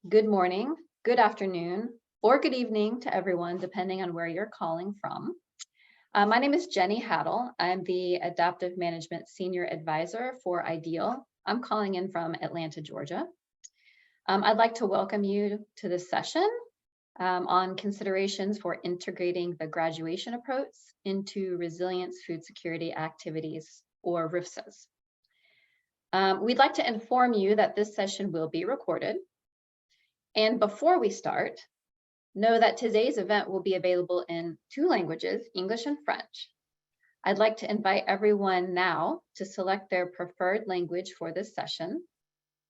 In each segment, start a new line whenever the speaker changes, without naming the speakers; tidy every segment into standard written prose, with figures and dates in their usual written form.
good morning, good afternoon, or good evening to everyone, depending on where you're calling from. My name is Jenny Haddle. I'm the Adaptive Management Senior Advisor for IDEAL. I'm calling in from Atlanta, Georgia. I'd like to welcome you to this session on considerations for integrating the graduation approach into resilience food security activities, or RFSAs. We'd like to inform you that this session will be recorded. And before we start, know that today's event will be available in two languages, English and French. I'd like to invite everyone now to select their preferred language for this session.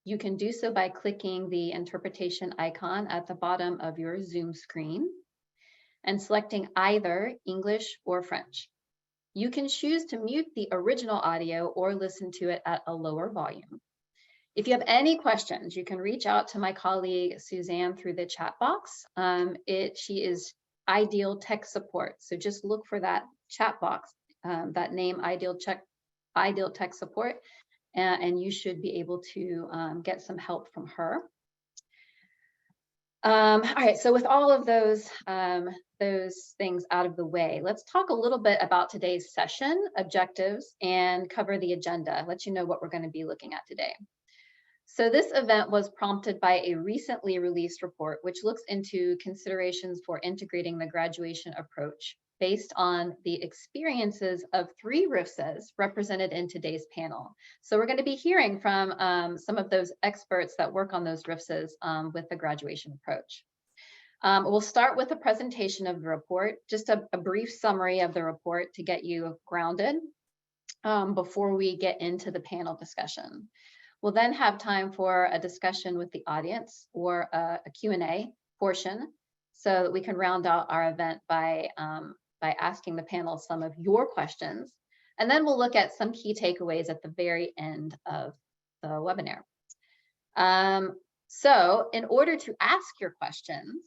You can do so by clicking the interpretation icon at the bottom of your Zoom screen and selecting either English or French. You can choose to mute the original audio or listen to it at a lower volume. If you have any questions, you can reach out to my colleague, Suzanne, through the chat box. She is Ideal Tech Support. So just look for that chat box, that name, Ideal Tech Support, and you should be able to get some help from her. All right, so with all of those things out of the way, let's talk a little bit about today's session, objectives, and cover the agenda, let you know what we're going to be looking at today. So this event was prompted by a recently released report, which looks into considerations for integrating the graduation approach based on the experiences of 3 RFSAs represented in today's panel. So we're going to be hearing from some of those experts that work on those RFSAs with the graduation approach. We'll start with a presentation of the report, just a brief summary of the report to get you grounded before we get into the panel discussion. We'll then have time for a discussion with the audience or a Q&A portion so that we can round out our event by asking the panel some of your questions. And then we'll look at some key takeaways at the very end of the webinar. So in order to ask your questions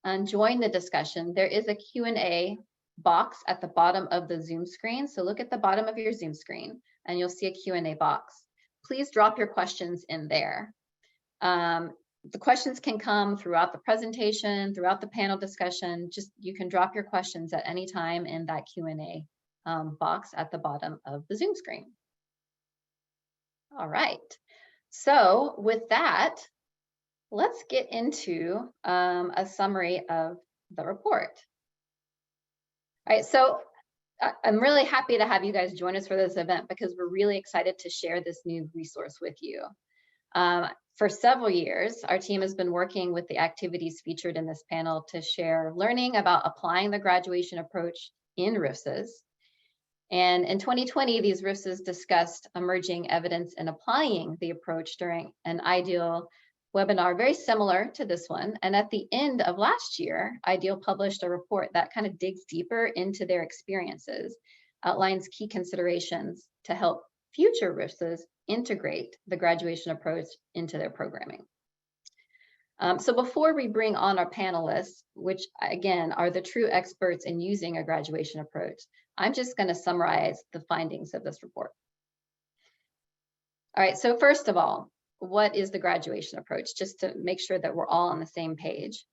and join the discussion, there is a Q&A box at the bottom of the Zoom screen. So look at the bottom of your Zoom screen and you'll see a Q&A box. Please drop your questions in there. The questions can come throughout the presentation, throughout the panel discussion. Just you can drop your questions at any time in that Q&A box at the bottom of the Zoom screen. All right. So with that, let's get into a summary of the report. All right. So I'm really happy to have you guys join us for this event because we're really excited to share this new resource with you. For several years, our team has been working with the activities featured in this panel to share learning about applying the graduation approach in RFSAs. And in 2020, these RFSAs discussed emerging evidence in applying the approach during an IDEAL webinar very similar to this one. And at the end of last year, IDEAL published a report that kind of digs deeper into their experiences, outlines key considerations to help future RFSAs integrate the graduation approach into their programming. So before we bring on our panelists, which again are the true experts in using a graduation approach, I'm just going to summarize the findings of this report. All right, so first of all, what is the graduation approach? Just to make sure that we're all on the same page.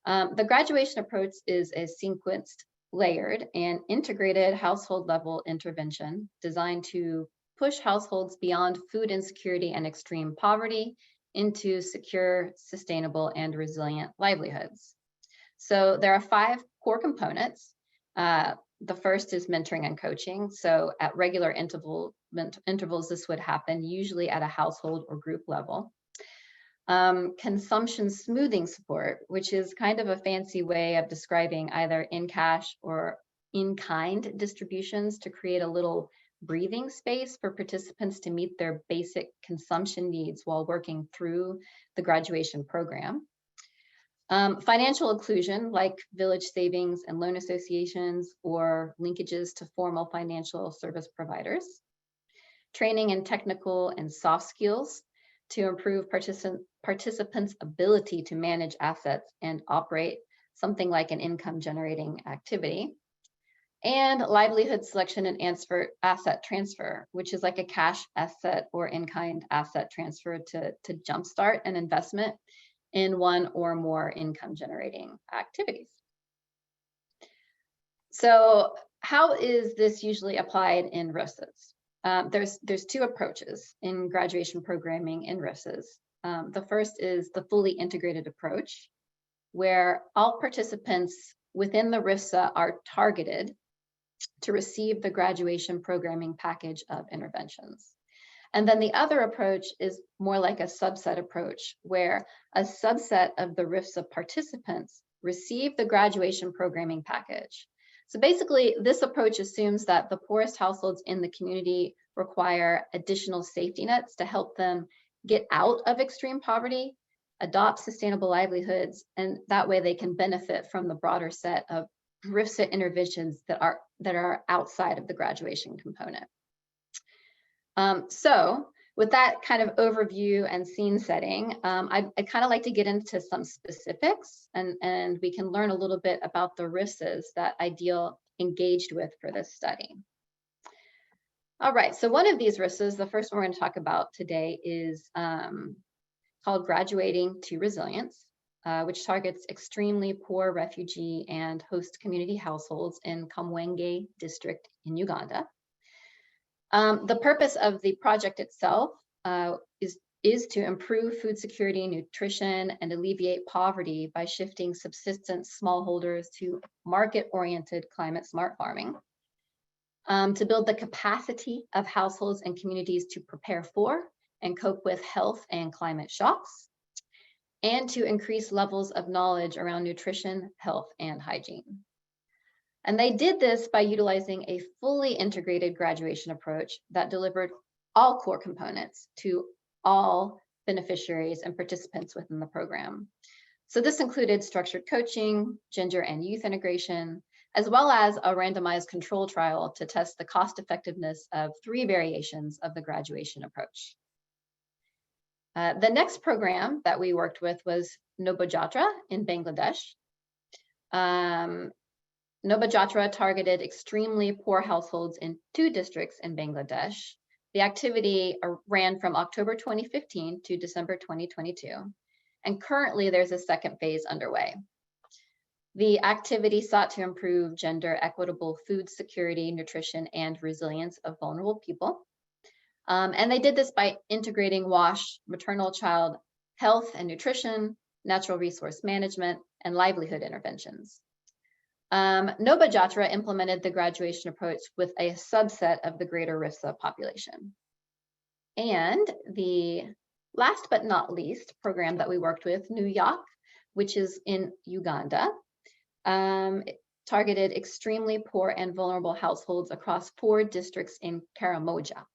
The graduation approach is a sequenced, layered, and integrated household level intervention designed to push households beyond food insecurity and extreme poverty into secure, sustainable, and resilient livelihoods. So there are 5 core components. The first is mentoring and coaching. So at regular intervals, this would happen usually at a household or group level. Consumption smoothing support, which is kind of a fancy way of describing either in cash or in-kind distributions to create a little breathing space for participants to meet their basic consumption needs while working through the graduation program. Financial inclusion, like village savings and loan associations or linkages to formal financial service providers. Training in technical and soft skills to improve participants' ability to manage assets and operate something like an income generating activity. And livelihood selection and asset transfer, which is like a cash asset or in-kind asset transfer to jumpstart an investment in one or more income generating activities. So how is this usually applied in RFSAs? There's two approaches in graduation programming in RFSAs. The first is the fully integrated approach, where all participants within the RFSA are targeted to receive the graduation programming package of interventions. And then the other approach is more like a subset approach, where a subset of the RFSA participants receive the graduation programming package. So basically, this approach assumes that the poorest households in the community require additional safety nets to help them get out of extreme poverty, adopt sustainable livelihoods, and that way they can benefit from the broader set of RFSA interventions that are outside of the graduation component. So with that kind of overview and scene setting, I'd kind of like to get into some specifics, and we can learn a little bit about the RFSAs that Ideal engaged with for this study. All right, so one of these RFSAs, the first one we're going to talk about today, is called Graduating to Resilience, which targets extremely poor refugee and host community households in Kamwenge district in Uganda. The purpose of the project itself is to improve food security, nutrition, and alleviate poverty by shifting subsistence smallholders to market-oriented climate-smart farming, to build the capacity of households and communities to prepare for and cope with health and climate shocks, and to increase levels of knowledge around nutrition, health, and hygiene. And they did this by utilizing a fully integrated graduation approach that delivered all core components to all beneficiaries and participants within the program. So this included structured coaching, gender and youth integration, as well as a randomized control trial to test the cost effectiveness of 3 variations of the graduation approach. The next program that we worked with was Nobojatra in Bangladesh. Nobojatra targeted extremely poor households in 2 districts in Bangladesh. The activity ran from October 2015 to December 2022, and currently there's a second phase underway. The activity sought to improve gender equitable food security, nutrition, and resilience of vulnerable people. And they did this by integrating WASH, maternal child health and nutrition, natural resource management, and livelihood interventions. Nobojatra implemented the graduation approach with a subset of the greater RFSA population. And the last but not least program that we worked with, New York, which is in Uganda, targeted extremely poor and vulnerable households across 4 districts in Karamoja.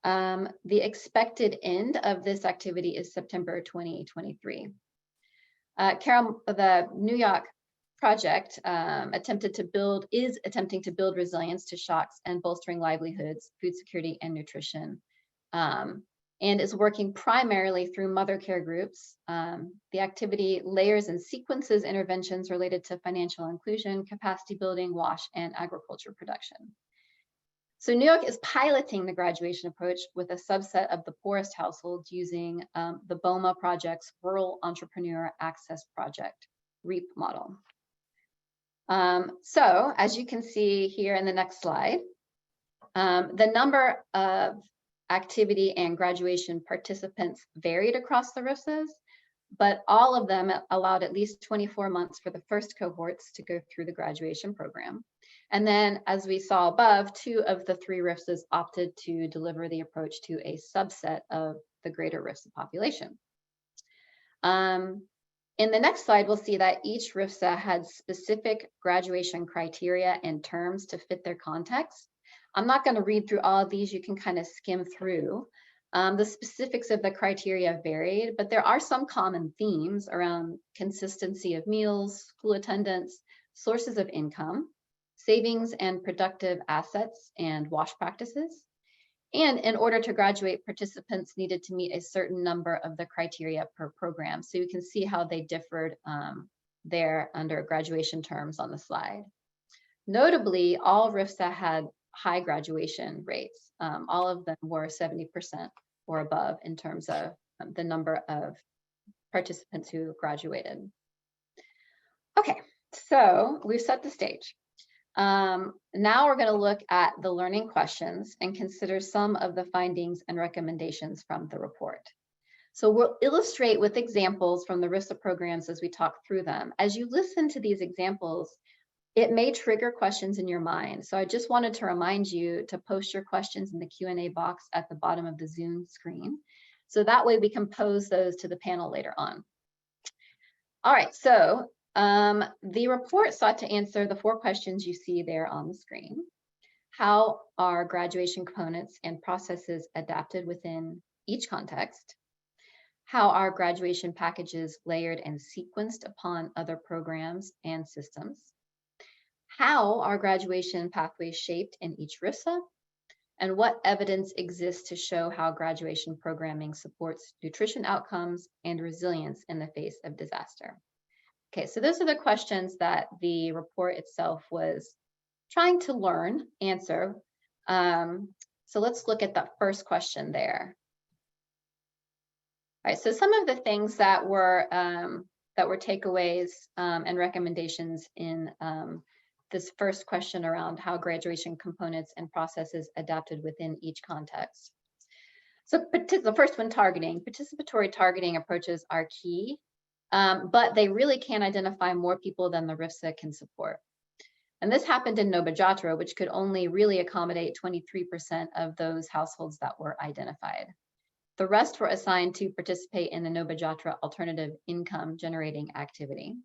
The expected end of this activity is September 2023. The New York project is attempting to build resilience to shocks and bolstering livelihoods, food security, and nutrition, and is working primarily through mother care groups. The activity layers and sequences interventions related to financial inclusion, capacity building, WASH, and agriculture production. So New York is piloting the graduation approach with a subset of the poorest households using the BOMA project's Rural Entrepreneur Access Project, REAP model. So as you can see here in the next slide, the number of activity and graduation participants varied across the RFSAs, but all of them allowed at least 24 months for the first cohorts to go through the graduation program. And then, as we saw above, 2 of the 3 RFSAs opted to deliver the approach to a subset of the greater RFSA population. In the next slide, we'll see that each RFSA had specific graduation criteria and terms to fit their context. I'm not going to read through all of these. You can kind of skim through. The specifics of the criteria varied, but there are some common themes around consistency of meals, school attendance, sources of income, savings and productive assets, and WASH practices. And in order to graduate, participants needed to meet a certain number of the criteria per program. So you can see how they differed there under graduation terms on the slide. Notably, all RFSA had high graduation rates. All of them were 70% or above in terms of the number of participants who graduated. Okay, so we've set the stage. Now we're going to look at the learning questions and consider some of the findings and recommendations from the report. So we'll illustrate with examples from the RFSA programs as we talk through them. As you listen to these examples, it may trigger questions in your mind. So I just wanted to remind you to post your questions in the Q&A box at the bottom of the Zoom screen. So that way we can pose those to the panel later on. All right, so the report sought to answer the 4 questions you see there on the screen. How are graduation components and processes adapted within each context? How are graduation packages layered and sequenced upon other programs and systems? How are graduation pathways shaped in each RFSA? And what evidence exists to show how graduation programming supports nutrition outcomes and resilience in the face of disaster? Okay, so those are the questions that the report itself was trying to answer. So let's look at that first question there. All right, so some of the things that were takeaways and recommendations in this first question around how graduation components and processes adapted within each context. So the first one, targeting. Participatory targeting approaches are key, but they really can't identify more people than the RFSA can support. And this happened in Noba Jatra, which could only really accommodate 23% of those households that were identified. The rest were assigned to participate in the Noba Jatra alternative income generating activity.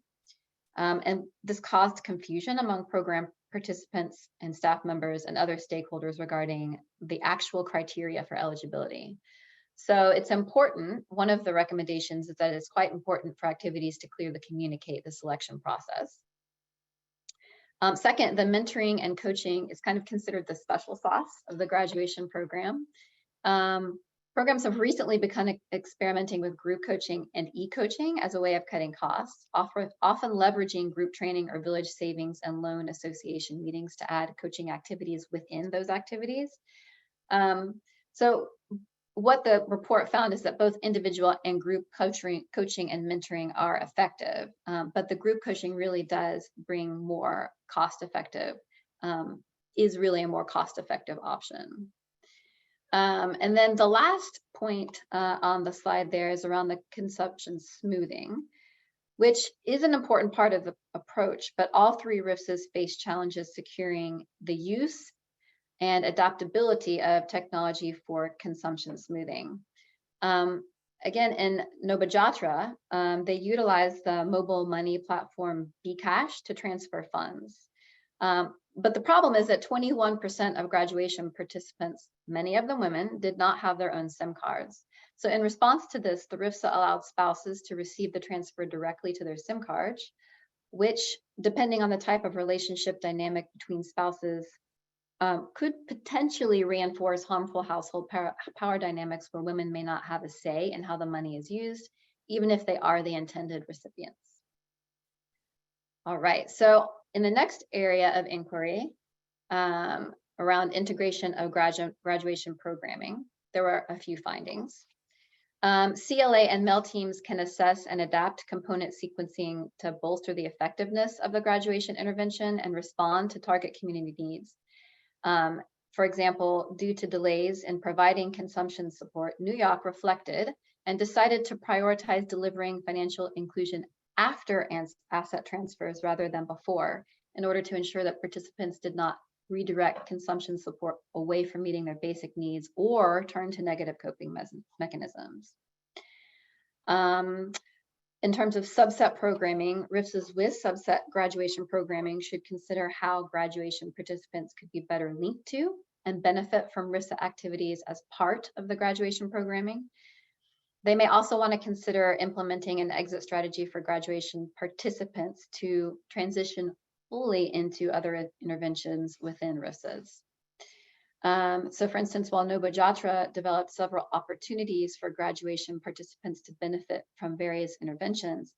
And this caused confusion among program participants and staff members and other stakeholders regarding the actual criteria for eligibility. So it's important, one of the recommendations is that it's quite important for activities to clearly communicate the selection process. Second, the mentoring and coaching is kind of considered the special sauce of the graduation program. Programs have recently begun experimenting with group coaching and e-coaching as a way of cutting costs, often leveraging group training or village savings and loan association meetings to add coaching activities within those activities. So what the report found is that both individual and group coaching and mentoring are effective, but the group coaching really does bring more cost-effective, is really a more cost-effective option. And then the last point on the slide there is around the consumption smoothing, which is an important part of the approach, but all 3 RFSAs face challenges securing the use and adaptability of technology for consumption smoothing. Again, in Noba Jatra, they utilize the mobile money platform Bcash to transfer funds. But the problem is that 21% of graduation participants, many of them women, did not have their own SIM cards. So in response to this, the RFSA allowed spouses to receive the transfer directly to their SIM cards, which, depending on the type of relationship dynamic between spouses, could potentially reinforce harmful household power dynamics where women may not have a say in how the money is used, even if they are the intended recipients. All right, so in the next area of inquiry around integration of graduation programming, there were a few findings. CLA and MEL teams can assess and adapt component sequencing to bolster the effectiveness of the graduation intervention and respond to target community needs. For example, due to delays in providing consumption support, New York reflected and decided to prioritize delivering financial inclusion after asset transfers rather than before, in order to ensure that participants did not redirect consumption support away from meeting their basic needs or turn to negative coping mechanisms. In terms of subset programming, RFSAs with subset graduation programming should consider how graduation participants could be better linked to and benefit from RFSA activities as part of the graduation programming. They may also want to consider implementing an exit strategy for graduation participants to transition fully into other interventions within RFSAs. So for instance, while Noba Jatra developed several opportunities for graduation participants to benefit from various interventions,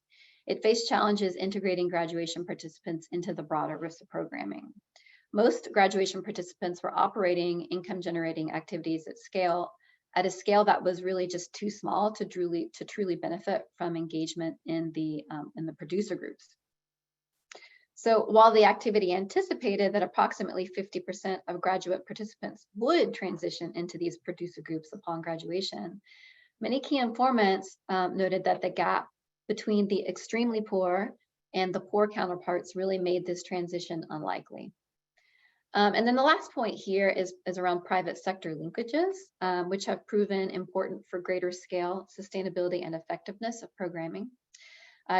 it faced challenges integrating graduation participants into the broader RFSA programming. Most graduation participants were operating income generating activities at scale, at a scale that was really just too small to truly benefit from engagement in the producer groups. So while the activity anticipated that approximately 50% of graduate participants would transition into these producer groups upon graduation, many key informants noted that the gap between the extremely poor and the poor counterparts really made this transition unlikely. And then the last point here is around private sector linkages, which have proven important for greater scale, sustainability, and effectiveness of programming.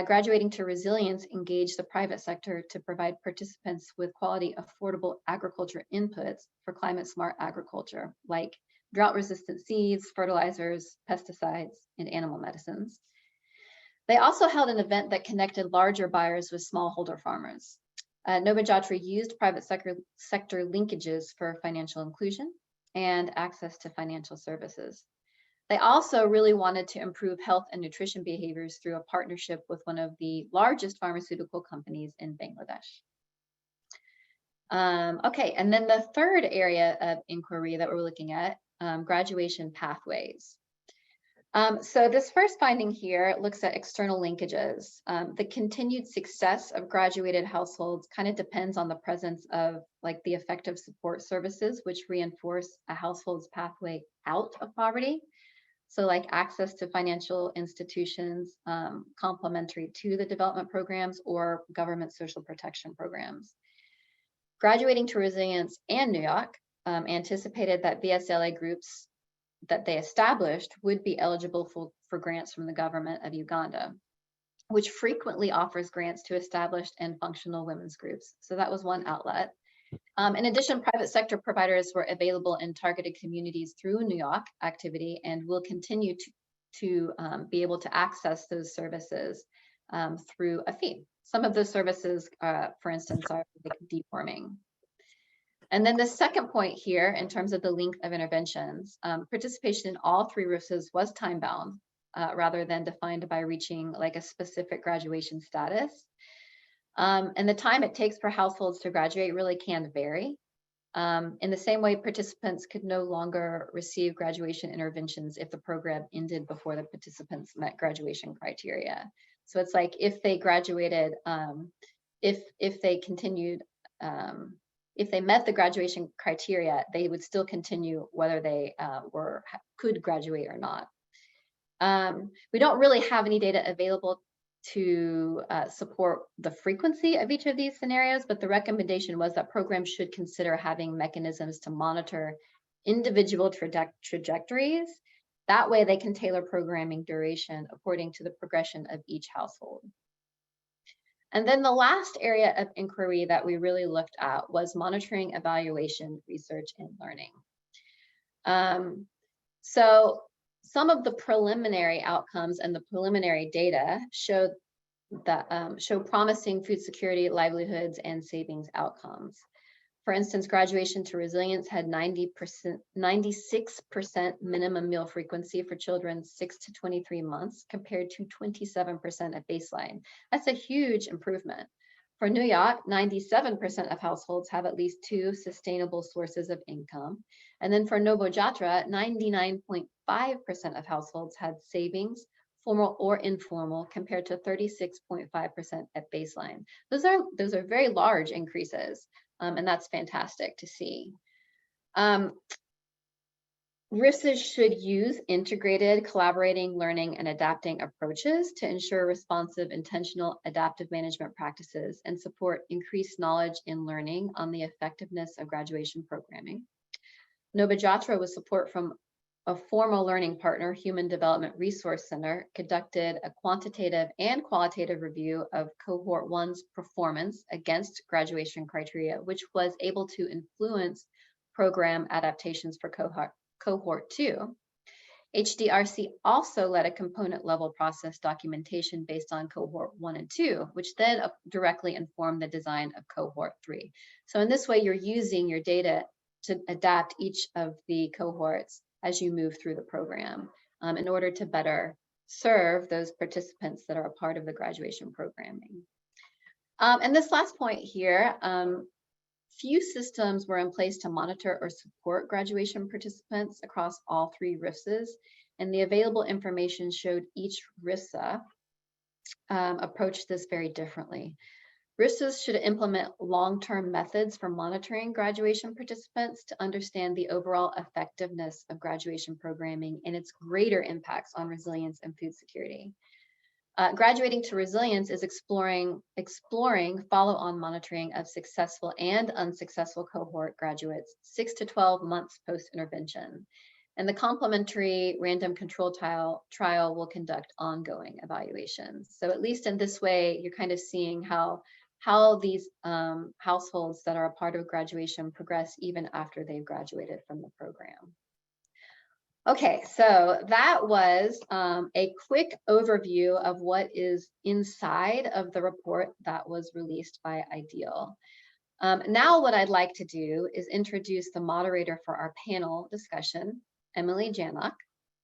Graduating to Resilience engaged the private sector to provide participants with quality, affordable agriculture inputs for climate smart agriculture, like drought-resistant seeds, fertilizers, pesticides, and animal medicines. They also held an event that connected larger buyers with smallholder farmers. Nova Jatra used private sector linkages for financial inclusion and access to financial services. They also really wanted to improve health and nutrition behaviors through a partnership with one of the largest pharmaceutical companies in Bangladesh. Okay, and then the third area of inquiry that we're looking at, graduation pathways. So this first finding here looks at external linkages. The continued success of graduated households kind of depends on the presence of like the effective support services, which reinforce a household's pathway out of poverty. So like access to financial institutions, complementary to the development programs or government social protection programs. Graduating to Resilience and New York anticipated that VSLA groups that they established would be eligible for grants from the government of Uganda, which frequently offers grants to established and functional women's groups. So that was one outlet. In addition, private sector providers were available in targeted communities through New York activity and will continue to be able to access those services through a fee. Some of those services, for instance, are like deforming. And then the second point here, in terms of the length of interventions, participation in all three RFSAs was time-bound rather than defined by reaching like a specific graduation status. And the time it takes for households to graduate really can vary. In the same way, participants could no longer receive graduation interventions if the program ended before the participants met graduation criteria. So it's like if they graduated, if they continued, if they met the graduation criteria, they would still continue whether they could graduate or not. We don't really have any data available to support the frequency of each of these scenarios, but the recommendation was that programs should consider having mechanisms to monitor individual trajectories. That way they can tailor programming duration according to the progression of each household. And then the last area of inquiry that we really looked at was monitoring, evaluation, research, and learning. So some of the preliminary outcomes and the preliminary data showed that show promising food security, livelihoods, and savings outcomes. For instance, graduation to Resilience had 96% minimum meal frequency for children 6 to 23 months compared to 27% at baseline. That's a huge improvement. For New York, 97% of households have at least 2 sustainable sources of income. And then for Nova Jatra, 99.5% of households had savings, formal or informal, compared to 36.5% at baseline. Those are very large increases. And that's fantastic to see. RFSAs should use integrated, collaborating, learning, and adapting approaches to ensure responsive, intentional, adaptive management practices and support increased knowledge in learning on the effectiveness of graduation programming. Nova Jatra, with support from a formal learning partner, Human Development Resource Center, conducted a quantitative and qualitative review of Cohort 1's performance against graduation criteria, which was able to influence program adaptations for Cohort 2. HDRC also led a component level process documentation based on Cohort 1 and 2, which then directly informed the design of Cohort 3. So in this way, you're using your data to adapt each of the cohorts as you move through the program in order to better serve those participants that are a part of the graduation programming. And this last point here, Few systems were in place to monitor or support graduation participants across all 3 RFSAs, and the available information showed each RFSA approached this very differently. RFSAs should implement long-term methods for monitoring graduation participants to understand the overall effectiveness of graduation programming and its greater impacts on resilience and food security. Graduating to Resilience is exploring follow-on monitoring of successful and unsuccessful cohort graduates 6 to 12 months post-intervention. And the complementary random control trial will conduct ongoing evaluations. So at least in this way, you're kind of seeing how these households that are a part of graduation progress even after they've graduated from the program. Okay, so that was a quick overview of what is inside of the report that was released by IDEAL. Now what I'd like to do is introduce the moderator for our panel discussion, Emily Janock.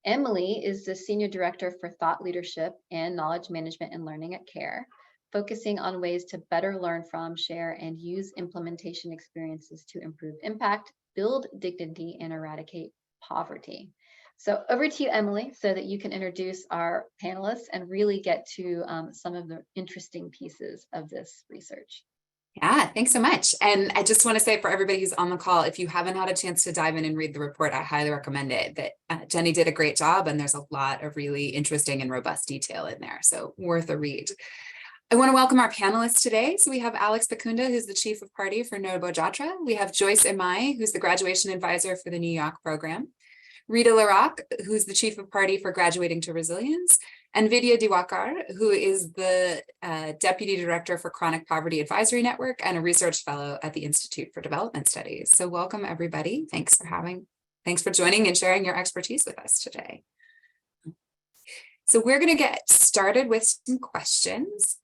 Emily is the Senior Director for Thought Leadership and Knowledge Management and Learning at CARE, focusing on ways to better learn from, share, and use implementation experiences to improve impact, build dignity, and eradicate poverty. So over to you, Emily, so that you can introduce our panelists and really get to some of the interesting pieces of this research.
Yeah, thanks so much. And I just want to say for everybody who's on the call, if you haven't had a chance to dive in and read the report, I highly recommend it. That Jenny did a great job, and there's a lot of really interesting and robust detail in there, so worth a read. I want to welcome our panelists today. So we have Alex Bakunda, who's the Chief of Party for Nobo Jatra. We have Joyce Imai, who's the Graduation Advisor for the New York program. Rita Larock, who's the Chief of Party for Graduating to Resilience, and Vidya Diwakar, who is the Deputy Director for Chronic Poverty Advisory Network and a Research Fellow at the Institute for Development Studies. So welcome, everybody. Thanks for joining and sharing your expertise with us today. So we're going to get started with some questions.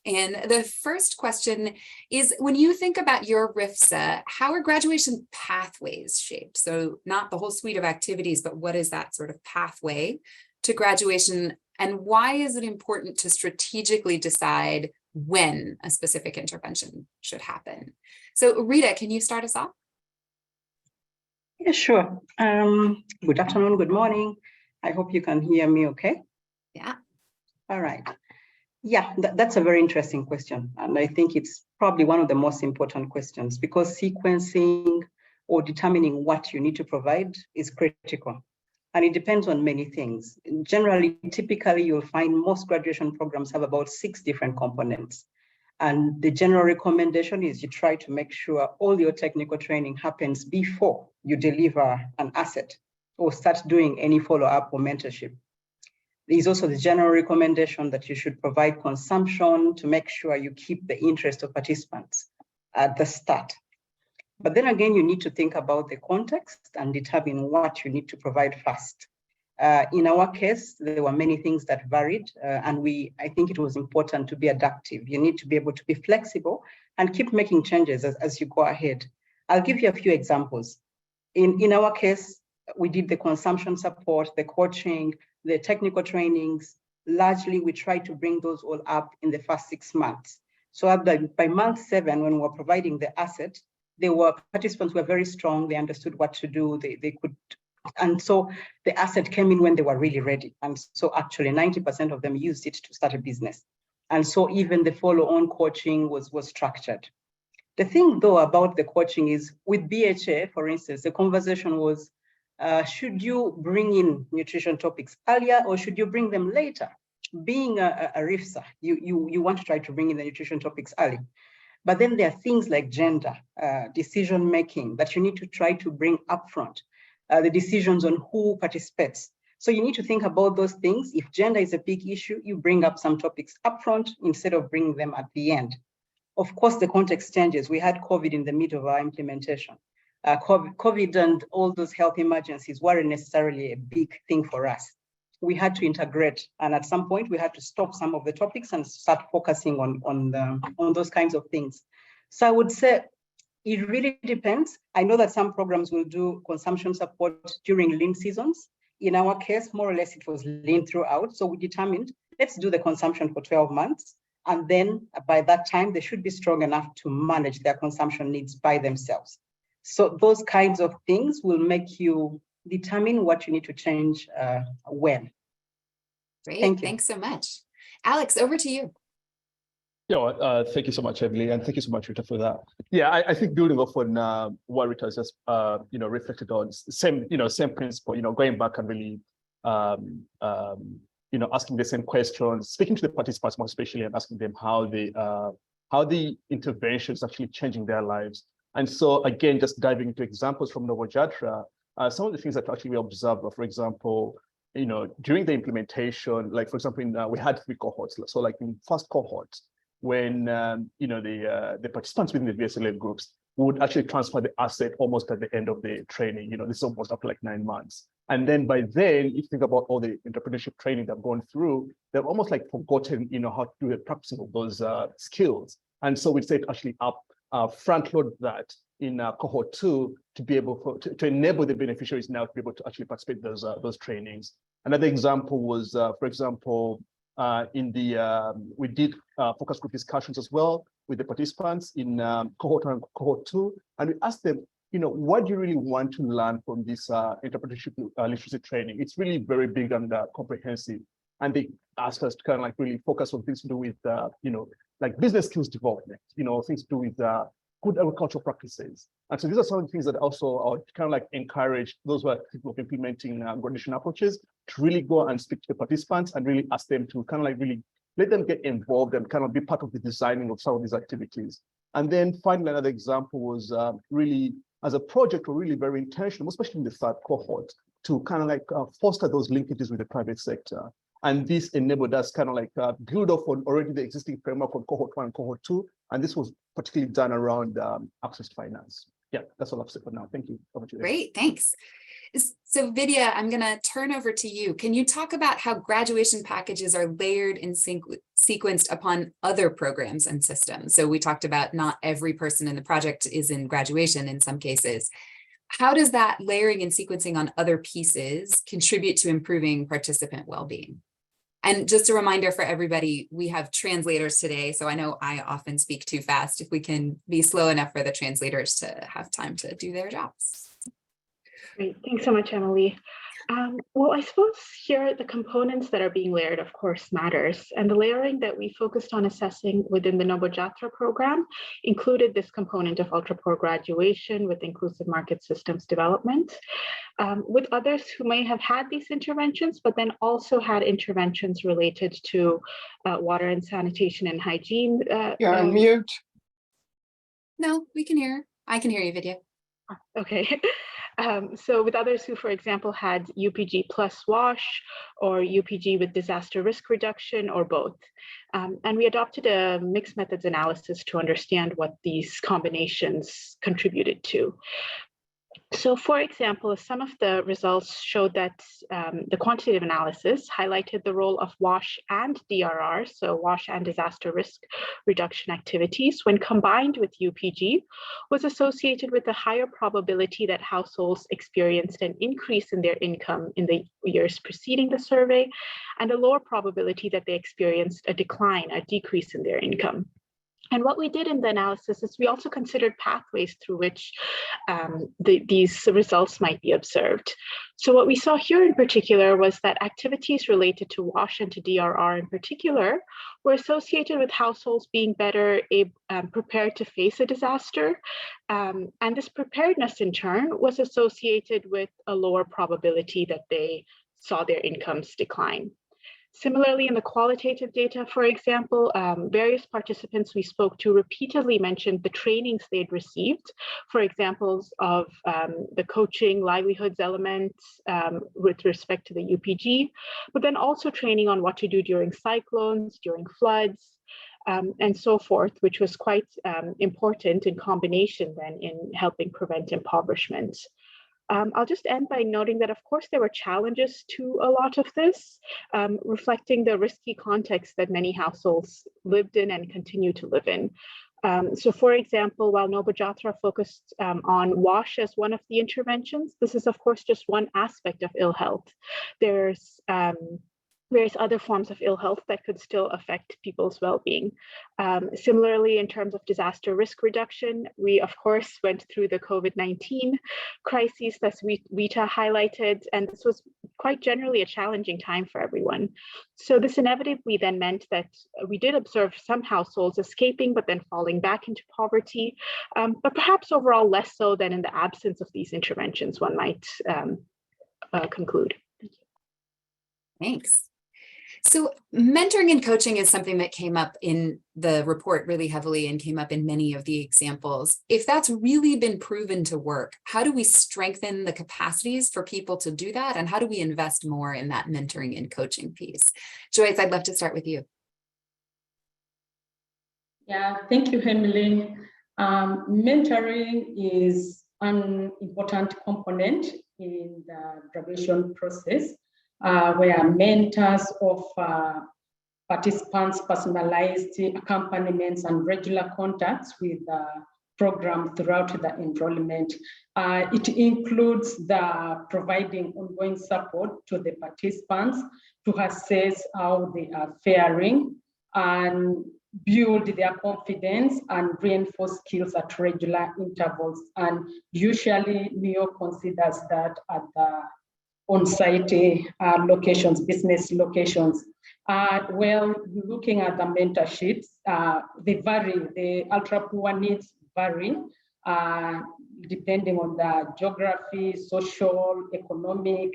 And the first question is, when you think about your RFSA, how are graduation pathways shaped? So not the whole suite of activities, but what is that sort of pathway to graduation? And why is it important to strategically decide when a specific intervention should happen? So Rita, can you start us off?
Yeah, sure. Good afternoon, good morning. I hope you can hear me okay.
Yeah.
All right. Yeah, that's a very interesting question. And I think it's probably one of the most important questions, because sequencing or determining what you need to provide is critical. And it depends on many things. Generally, typically, you'll find most graduation programs have about 6 different components. And the general recommendation is you try to make sure all your technical training happens before you deliver an asset or start doing any follow-up or mentorship. There's also the general recommendation that you should provide consumption to make sure you keep the interest of participants at the start. But then again, you need to think about the context and determine what you need to provide first. In our case, there were many things that varied, and I think it was important to be adaptive. You need to be able to be flexible and keep making changes as you go ahead. I'll give you a few examples. In our case, we did the consumption support, the coaching, the technical trainings. Largely, we tried to bring those all up in the first 6 months. So by month 7, when we were providing the asset, participants were very strong. They understood what to do. They could, and so the asset came in when they were really ready. And so actually 90% of them used it to start a business. And so even the follow-on coaching was structured. The thing though about the coaching is, with BHA, for instance, the conversation was, should you bring in nutrition topics earlier or should you bring them later? Being a RFSA, you want to try to bring in the nutrition topics early. But then there are things like gender, decision-making that you need to try to bring upfront, the decisions on who participates. So you need to think about those things. If gender is a big issue, you bring up some topics upfront instead of bringing them at the end. Of course, the context changes. We had COVID in the middle of our implementation. COVID and all those health emergencies weren't necessarily a big thing for us. We had to integrate, and at some point we had to stop some of the topics and start focusing on those kinds of things. So I would say it really depends. I know that some programs will do consumption support during lean seasons. In our case, more or less it was lean throughout. So we determined, let's do the consumption for 12 months. And then by that time, they should be strong enough to manage their consumption needs by themselves. So those kinds of things will make you determine what you need to change when.
Great,
Thank you.
thanks so much. Alex, over to you.
Yeah, thank you so much, Emily, and thank you so much, Rita, for that. Yeah, I think building off on what Rita just reflected on, same principle. Going back and really asking the same questions, speaking to the participants more especially, and asking them how the intervention is actually changing their lives. And so again, just diving into examples from Novojatra, some of the things that actually we observed, for example, during the implementation, like for example, we had 3 cohorts. So like in first cohort, when the participants within the VSLA groups would actually transfer the asset almost at the end of the training. This is almost up to like 9 months. And then by then, if you think about all the entrepreneurship training they've gone through, they've almost like forgotten, how to do the practicing of those skills. And so we said actually front load that in cohort 2 to be able to enable the beneficiaries now to be able to actually participate in those trainings. Another example was, for example, we did focus group discussions as well with the participants in cohort 1 and cohort 2, and we asked them, what do you really want to learn from this entrepreneurship literacy training? It's really very big and comprehensive, and they asked us to kind of like really focus on things to do with like business skills development, things to do with good agricultural practices. And so these are some of the things that also I would kind of like encourage those who are thinking of implementing graduation approaches to really go and speak to the participants and really ask them to kind of like really let them get involved and kind of be part of the designing of some of these activities. And then finally, another example was really as a project, we're really very intentional, especially in the 3rd cohort, to kind of like foster those linkages with the private sector. And this enabled us kind of like build off on already the existing framework on cohort 1 and cohort 2. And this was particularly done around access to finance. Yeah, that's all I've said for now. Thank you. Over to you.
Great, thanks. So Vidya, I'm going to turn over to you. Can you talk about how graduation packages are layered and sequenced upon other programs and systems? So we talked about not every person in the project is in graduation in some cases. How does that layering and sequencing on other pieces contribute to improving participant well-being? And just a reminder for everybody, we have translators today, so I know I often speak too fast. If we can be slow enough for the translators to have time to do their jobs.
Great, thanks so much, Emily. Well, I suppose here the components that are being layered, of course, matters. And the layering that we focused on assessing within the Novojatra program included this component of ultra-poor graduation with inclusive market systems development. With others who may have had these interventions, but then also had interventions related to water and sanitation and hygiene.
You're on mute.
No, we can hear. I can hear you, Vidya.
Okay. So with others who, for example, had UPG plus WASH or UPG with disaster risk reduction or both. And we adopted a mixed methods analysis to understand what these combinations contributed to. So for example, some of the results showed that the quantitative analysis highlighted the role of WASH and DRR, so WASH and disaster risk reduction activities, when combined with UPG, was associated with a higher probability that households experienced an increase in their income in the years preceding the survey, and a lower probability that they experienced a decrease in their income. And what we did in the analysis is we also considered pathways through which these results might be observed. So what we saw here in particular was that activities related to WASH and to DRR in particular were associated with households being better prepared to face a disaster. And this preparedness in turn was associated with a lower probability that they saw their incomes decline. Similarly, in the qualitative data, for example, various participants we spoke to repeatedly mentioned the trainings they'd received, for examples of the coaching livelihoods elements with respect to the UPG, but then also training on what to do during cyclones, during floods, and so forth, which was quite important in combination then in helping prevent impoverishment. I'll just end by noting that, of course, there were challenges to a lot of this, reflecting the risky context that many households lived in and continue to live in. So, for example, while Novojatra focused on WASH as one of the interventions, this is, of course, just one aspect of ill health. There's various other forms of ill health that could still affect people's well-being. Similarly, in terms of disaster risk reduction, we of course went through the COVID-19 crises that Rita highlighted, and this was quite generally a challenging time for everyone. So this inevitably then meant that we did observe some households escaping, but then falling back into poverty, but perhaps overall less so than in the absence of these interventions, one might conclude.
Thanks. So mentoring and coaching is something that came up in the report really heavily and came up in many of the examples. If that's really been proven to work, how do we strengthen the capacities for people to do that? And how do we invest more in that mentoring and coaching piece? Joyce, I'd love to start with you.
Yeah, thank you, Emily. Mentoring is an important component in the graduation process, where mentors offer participants personalized accompaniments and regular contacts with the program throughout the enrollment. It includes the providing ongoing support to the participants to assess how they are faring and build their confidence and reinforce skills at regular intervals. And usually NEO considers that at the on-site locations, business locations. Well, looking at the mentorships, they vary. The ultra-poor needs vary depending on the geography, social, economic,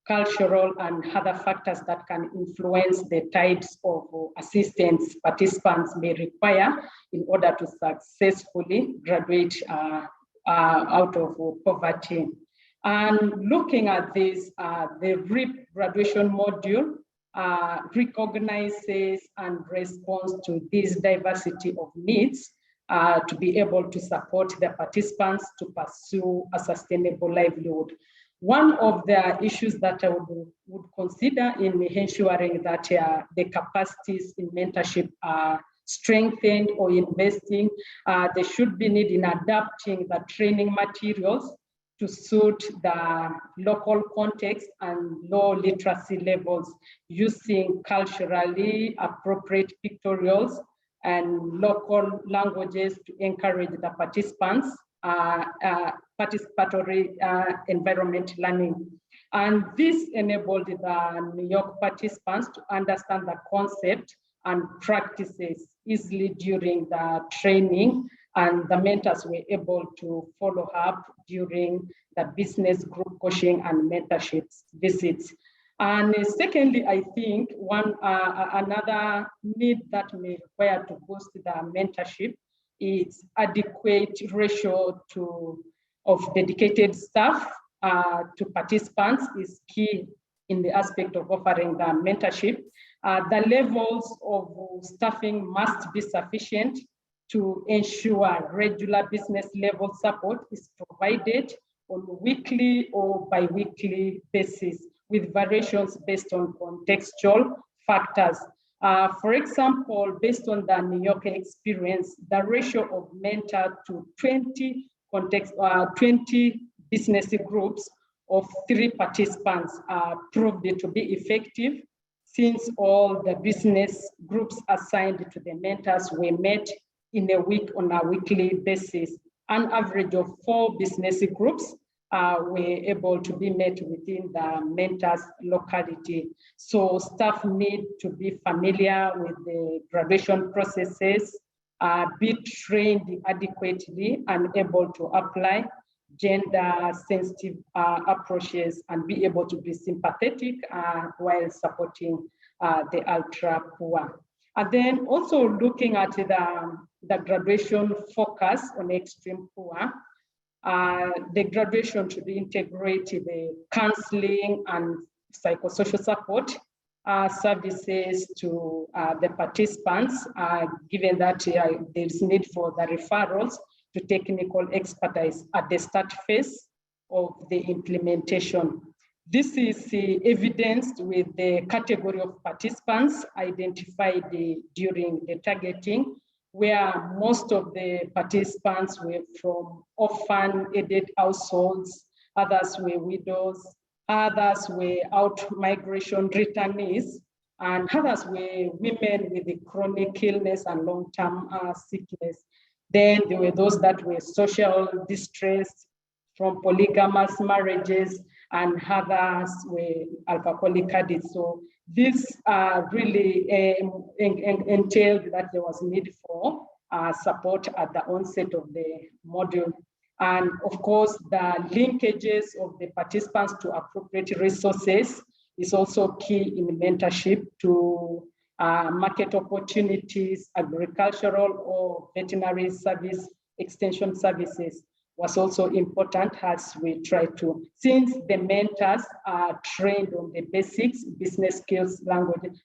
cultural, and other factors that can influence the types of assistance participants may require in order to successfully graduate out of poverty. And looking at this, the RIP graduation module recognizes and responds to this diversity of needs to be able to support the participants to pursue a sustainable livelihood. One of the issues that I would consider in ensuring that the capacities in mentorship are strengthened or investing, there should be need in adapting the training materials to suit the local context and low literacy levels, using culturally appropriate pictorials and local languages to encourage the participants participatory environment learning. And this enabled the New York participants to understand the concept and practices easily during the training, and the mentors were able to follow up during the business group coaching and mentorship visits. And secondly, I think another need that may require to boost the mentorship is adequate ratio of dedicated staff to participants is key in the aspect of offering the mentorship. The levels of staffing must be sufficient to ensure regular business level support is provided on a weekly or bi-weekly basis, with variations based on contextual factors. For example, based on the New York experience, the ratio of mentor to 20 business groups of 3 participants proved to be effective, since all the business groups assigned to the mentors were met in a week on a weekly basis. An average of 4 business groups were able to be met within the mentors locality. So staff need to be familiar with the graduation processes, be trained adequately and able to apply gender sensitive approaches and be able to be sympathetic while supporting the ultra poor. And then also looking at the graduation focus on extreme poor, the graduation should integrate the counseling and psychosocial support services to the participants, given that there's need for the referrals to technical expertise at the start phase of the implementation. This is evidenced with the category of participants identified during the targeting, where most of the participants were from orphan-aided households, others were widows, others were out-migration returnees, and others were women with the chronic illness and long-term sickness. Then there were those that were social distress from polygamous marriages, and others were alcoholic addicts. So this really entailed that there was need for support at the onset of the module. And of course, the linkages of the participants to appropriate resources is also key in mentorship to market opportunities, agricultural or veterinary service, extension services was also important as we try to, since the mentors are trained on the basics, business skills, language,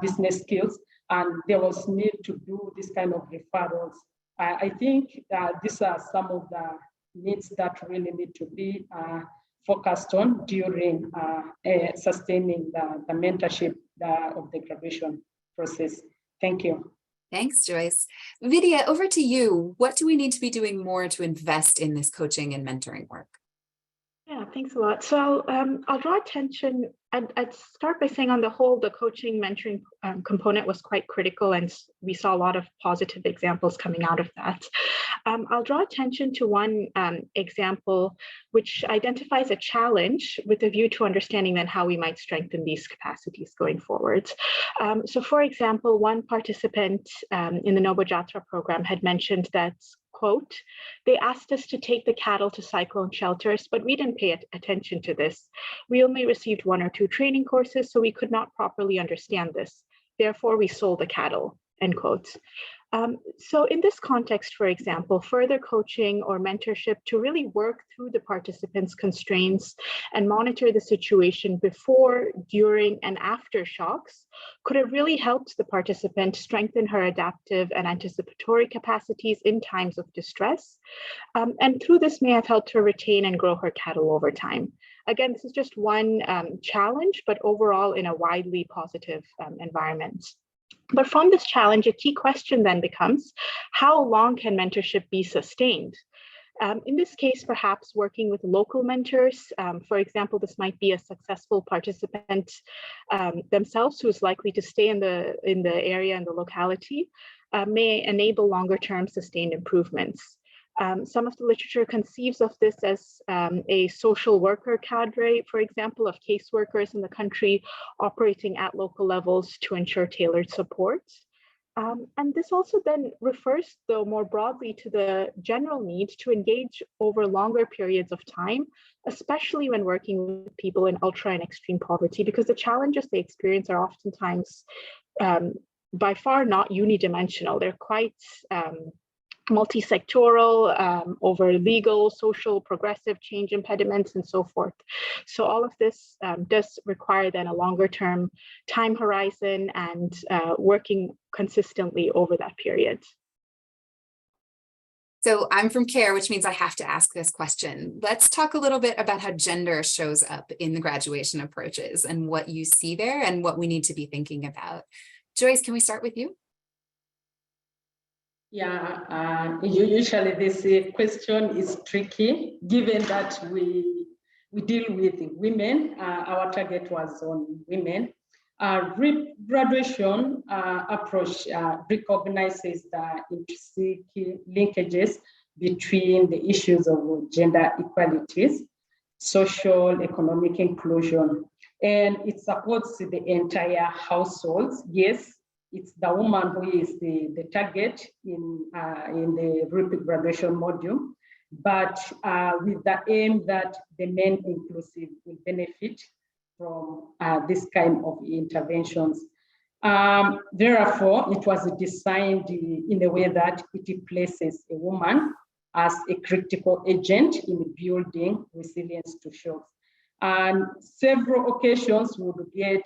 business skills, and there was need to do this kind of referrals. I think these are some of the needs that really need to be focused on during sustaining the mentorship of the graduation process. Thank you.
Thanks, Joyce. Vidya, over to you. What do we need to be doing more to invest in this coaching and mentoring work?
Yeah, thanks a lot. So I'll draw attention, I'd start by saying on the whole, the coaching mentoring component was quite critical, and we saw a lot of positive examples coming out of that. I'll draw attention to one example which identifies a challenge with a view to understanding then how we might strengthen these capacities going forward. So for example, one participant in the Nobo Jatra program had mentioned that, quote, they asked us to take the cattle to cyclone shelters, but we didn't pay attention to this. We only received 1 or 2 training courses, so we could not properly understand this. Therefore, we sold the cattle, end quote. So in this context, for example, further coaching or mentorship to really work through the participants' constraints and monitor the situation before, during, and after shocks could have really helped the participant strengthen her adaptive and anticipatory capacities in times of distress. And through this may have helped her retain and grow her cattle over time. Again, this is just one challenge, but overall in a widely positive environment. But from this challenge, a key question then becomes, how long can mentorship be sustained? In this case, perhaps working with local mentors, for example, this might be a successful participant themselves who is likely to stay in the area and the locality, may enable longer term sustained improvements. Some of the literature conceives of this as a social worker cadre, for example, of caseworkers in the country operating at local levels to ensure tailored support. And this also then refers, though, more broadly to the general need to engage over longer periods of time, especially when working with people in ultra and extreme poverty, because the challenges they experience are oftentimes by far not unidimensional. They're quite multi-sectoral, over legal, social, progressive change impediments, and so forth. So all of this does require then a longer term time horizon and working consistently over that period.
So I'm from CARE, which means I have to ask this question. Let's talk a little bit about how gender shows up in the graduation approaches and what you see there and what we need to be thinking about. Joyce, can we start with you?
Yeah, usually this question is tricky, given that we deal with women. Our target was on women. Graduation approach recognizes the intrinsic linkages between the issues of gender equalities, social, economic inclusion, and it supports the entire households. Yes, it's the woman who is the target in the repeat graduation module, but with the aim that the men inclusive will benefit from this kind of interventions. Therefore, it was designed in a way that it places a woman as a critical agent in building resilience to shocks. And several occasions we would get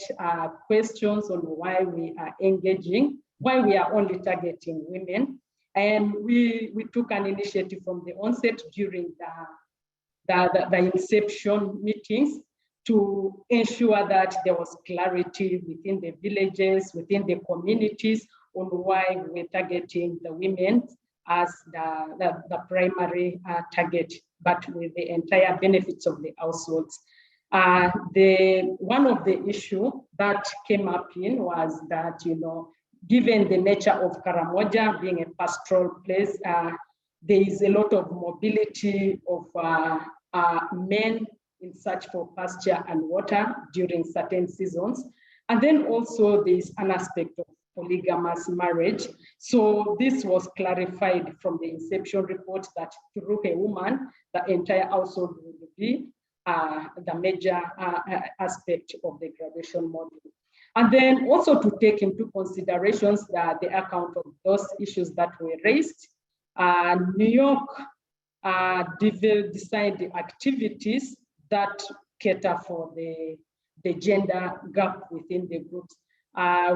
questions on why we are engaging, why we are only targeting women. And we took an initiative from the onset during the inception meetings to ensure that there was clarity within the villages, within the communities on why we're targeting the women as the primary target, but with the entire benefits of the households. One of the issue that came up in was that, given the nature of Karamoja being a pastoral place, there is a lot of mobility of men in search for pasture and water during certain seasons. And then also there's an aspect of polygamous marriage. So this was clarified from the inception report that through a woman, the entire household would be the major aspect of the graduation model. And then also to take into considerations that the account of those issues that were raised, New York designed the activities that cater for the gender gap within the groups.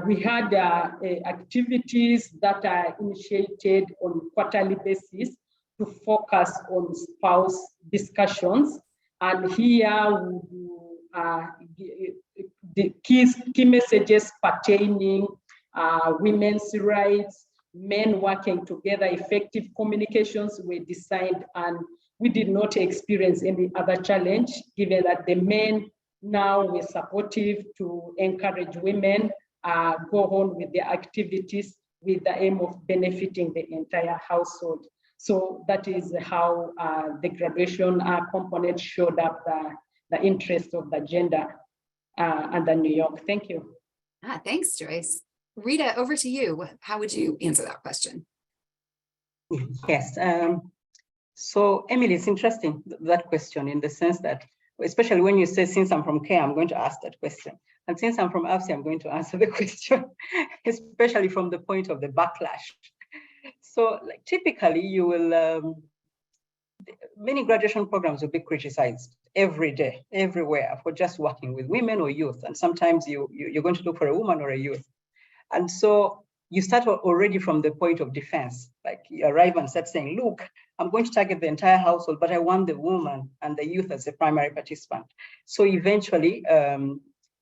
We had activities that are initiated on quarterly basis to focus on spouse discussions. And here the key messages pertaining women's rights, men working together, effective communications were designed, and we did not experience any other challenge, given that the men now were supportive to encourage women go on with their activities with the aim of benefiting the entire household. So that is how the graduation component showed up the interest of the gender under New York. Thank you.
Thanks, Joyce. Rita, over to you. How would you answer that question?
Yes. So, Emily, it's interesting, that question, in the sense that, especially when you say, since I'm from Care, I'm going to ask that question. And since I'm from AFSI, I'm going to answer the question, especially from the point of the backlash. So, like, typically, you will, many graduation programs will be criticized every day, everywhere, for just working with women or youth. And sometimes you're going to look for a woman or a youth. And so you start already from the point of defense, like you arrive and start saying, look, I'm going to target the entire household, but I want the woman and the youth as a primary participant. So eventually,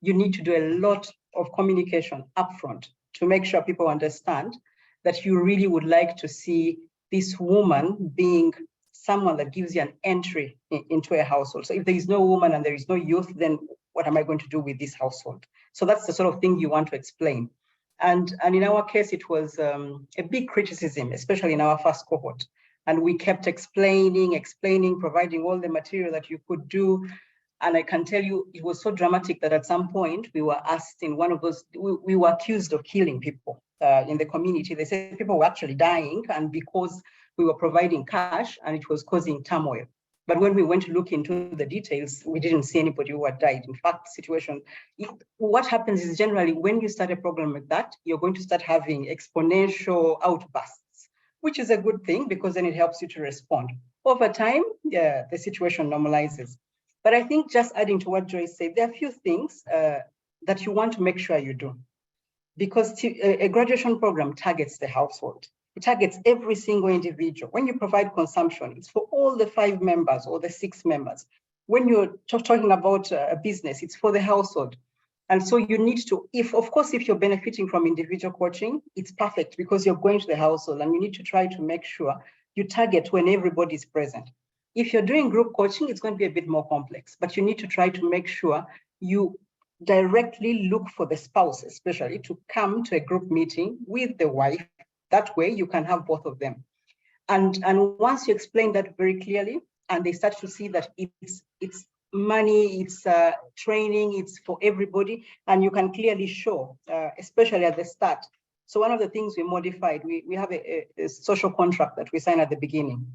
you need to do a lot of communication upfront to make sure people understand that you really would like to see this woman being someone that gives you an entry into a household. So if there is no woman and there is no youth, then what am I going to do with this household? So that's the sort of thing you want to explain. And in our case, it was a big criticism, especially in our first cohort. And we kept explaining, providing all the material that you could do. And I can tell you, it was so dramatic that at some point we were asked in one of those, we were accused of killing people in the community. They said people were actually dying, and because we were providing cash and it was causing turmoil. But when we went to look into the details, we didn't see anybody who had died. In fact, the situation, what happens is generally when you start a program like that, you're going to start having exponential outbursts, which is a good thing because then it helps you to respond. Over time, yeah, the situation normalizes. But I think just adding to what Joyce said, there are a few things that you want to make sure you do. Because a graduation program targets the household. It targets every single individual. When you provide consumption, it's for all the 5 members or the 6 members. When you're talking about a business, it's for the household. And so you need to, if you're benefiting from individual coaching, it's perfect because you're going to the household, and you need to try to make sure you target when everybody's present. If you're doing group coaching, it's going to be a bit more complex, but you need to try to make sure you directly look for the spouse, especially, to come to a group meeting with the wife. That way you can have both of them. And once you explain that very clearly, and they start to see that it's money, it's training, it's for everybody, and you can clearly show, especially at the start. So one of the things we modified, we have a social contract that we sign at the beginning,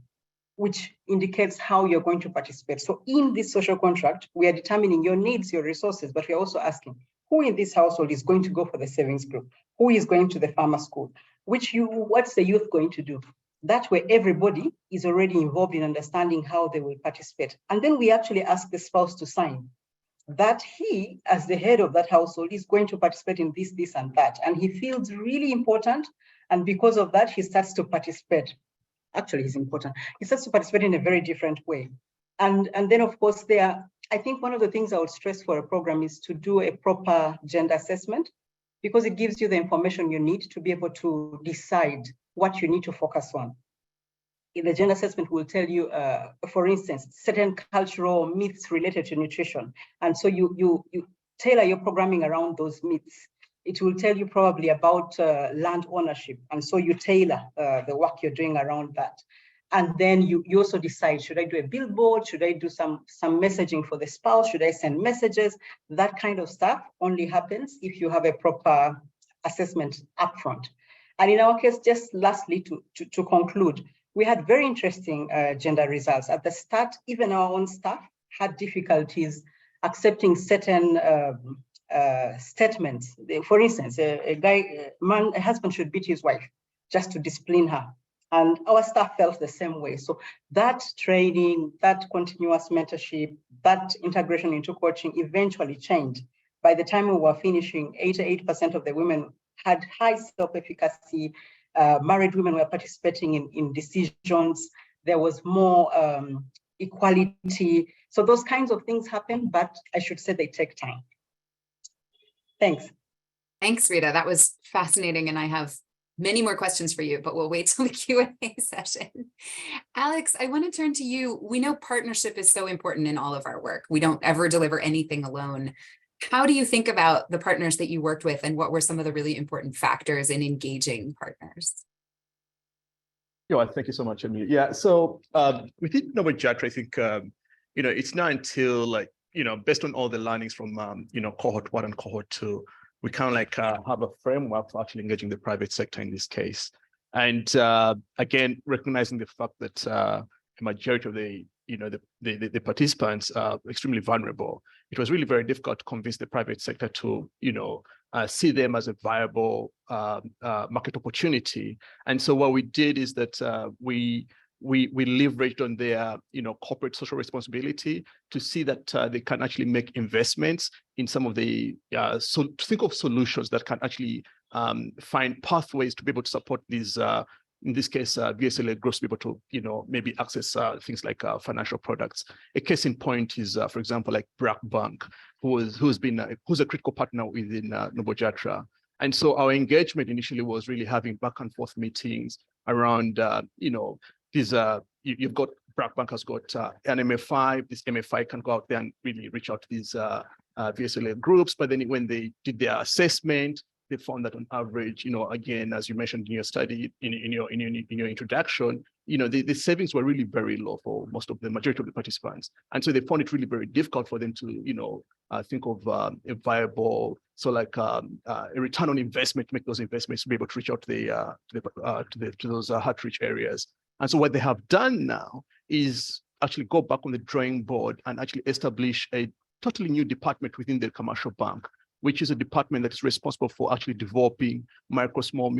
which indicates how you're going to participate. So in this social contract, we are determining your needs, your resources, but we're also asking who in this household is going to go for the savings group, who is going to the farmer school, what's the youth going to do? That way everybody is already involved in understanding how they will participate. And then we actually ask the spouse to sign that he, as the head of that household, is going to participate in this, this, and that. And he feels really important. And because of that, he starts to participate. Actually, he's important. He starts to participate in a very different way. And then, of course, I think one of the things I would stress for a program is to do a proper gender assessment, because it gives you the information you need to be able to decide what you need to focus on. the gender assessment will tell you, for instance, certain cultural myths related to nutrition. And so you tailor your programming around those myths. It will tell you probably about land ownership. And so you tailor the work you're doing around that. And then you also decide, should I do a billboard? Should I do some messaging for the spouse? Should I send messages? That kind of stuff only happens if you have a proper assessment upfront. And in our case, just lastly, to conclude, we had very interesting gender results. At the start, even our own staff had difficulties accepting certain statements. For instance, a husband should beat his wife just to discipline her. And our staff felt the same way. So that training, that continuous mentorship, that integration into coaching eventually changed. By the time we were finishing, 88% of the women had high self-efficacy. Married women were participating in decisions. There was more equality. So those kinds of things happen, but I should say they take time. Thanks.
Thanks, Rita. That was fascinating. And I have many more questions for you, but we'll wait till the Q&A session. Alex, I want to turn to you. We know partnership is so important in all of our work. We don't ever deliver anything alone. How do you think about the partners that you worked with, and what were some of the really important factors in engaging partners?
Yeah, thank you so much, Emily. Yeah, so within NovoJatra, I think, it's not until based on all the learnings from, cohort 1 and cohort 2, we kind of have a framework for actually engaging the private sector in this case. And again, recognizing the fact that the majority of the participants are extremely vulnerable, it was really very difficult to convince the private sector to, see them as a viable market opportunity. And so what we did is that we leveraged on their, corporate social responsibility to see that they can actually make investments in some of the, so think of solutions that can actually find pathways to be able to support these, in this case, VSLA groups, to be able to, maybe access things like financial products. A case in point is, for example, like Brack Bank, who's a critical partner within NovoJatra. And so our engagement initially was really having back and forth meetings around, you've got Brack Bank has got an MFI. This MFI can go out there and really reach out to these VSLA groups. But then when they did their assessment, they found that on average, again, as you mentioned in your study, in your introduction, the savings were really very low for the majority of the participants. And so they found it really very difficult for them to, think of a viable, a return on investment, to make those investments, to be able to reach out to those hard-to-reach areas. And so what they have done now is actually go back on the drawing board and actually establish a totally new department within the commercial bank, which is a department that is responsible for actually developing micro, small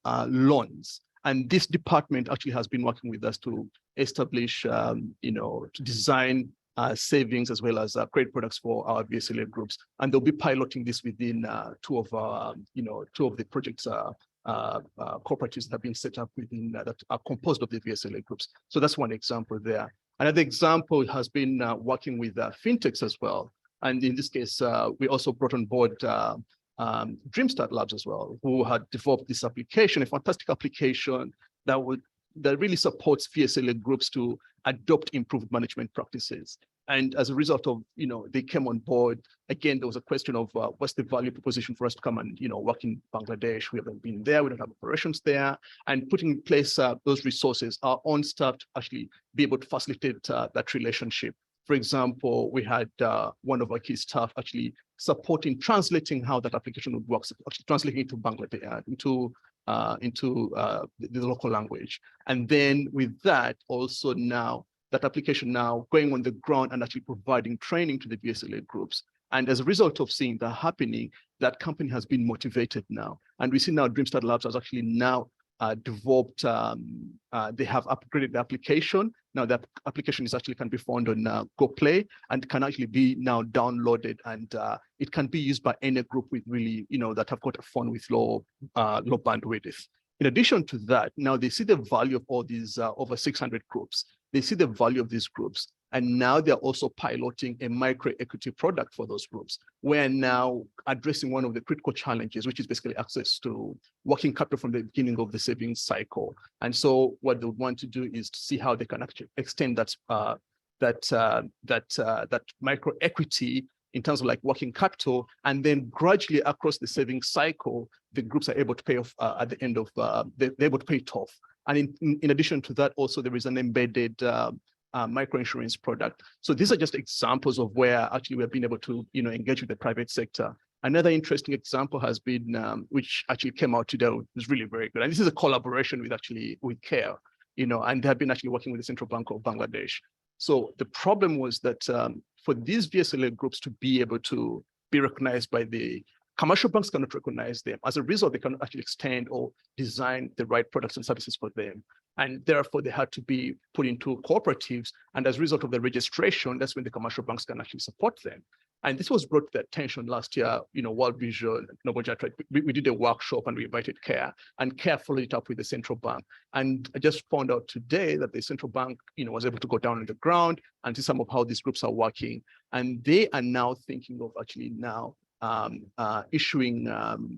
loans. And this department actually has been working with us to establish, to design savings as well as credit products for our VSLA groups. And they'll be piloting this within two of the projects cooperatives that have been set up within that are composed of the VSLA groups. So that's one example there. Another example has been working with fintechs as well. And in this case, we also brought on board Dreamstart Labs as well, who had developed this application, a fantastic application that really supports VSLA groups to adopt improved management practices. And as a result of, they came on board, again, there was a question of what's the value proposition for us to come and, work in Bangladesh. We haven't been there, we don't have operations there, and putting in place those resources, our own staff to actually be able to facilitate that relationship. For example, we had one of our key staff actually supporting, translating how that application would work, actually translating into Bangladesh, into the local language. And then with that, also now, that application now going on the ground and actually providing training to the VSLA groups. And as a result of seeing that happening, that company has been motivated now. And we see now Dreamstart Labs has actually now developed, they have upgraded the application. Now that application can be found on Go Play and can actually be now downloaded, and it can be used by any group with really, that have got a phone with low bandwidth. In addition to that, now they see the value of all these over 600 groups. They see the value of these groups. And now they're also piloting a micro equity product for those groups. We're now addressing one of the critical challenges, which is basically access to working capital from the beginning of the savings cycle. And so what they want to do is to see how they can actually extend that micro equity in terms of like working capital, and then gradually across the savings cycle, the groups are able to pay off at the end of, they're able to pay it off. And in addition to that, also there is an embedded microinsurance product. So these are just examples of where actually we've been able to, engage with the private sector. Another interesting example has been, which actually came out today, was really very good. And this is a collaboration with CARE, and they have been actually working with the Central Bank of Bangladesh. So the problem was that for these VSLA groups to be able to be recognized by the commercial banks, cannot recognize them. As a result, they cannot actually extend or design the right products and services for them. And therefore, they had to be put into cooperatives. And as a result of the registration, that's when the commercial banks can actually support them. And this was brought to their attention last year, World Vision, Noble Jatra, we did a workshop and we invited CARE, and CARE followed it up with the central bank. And I just found out today that the central bank, was able to go down on the ground and see some of how these groups are working. And they are now thinking of actually now issuing a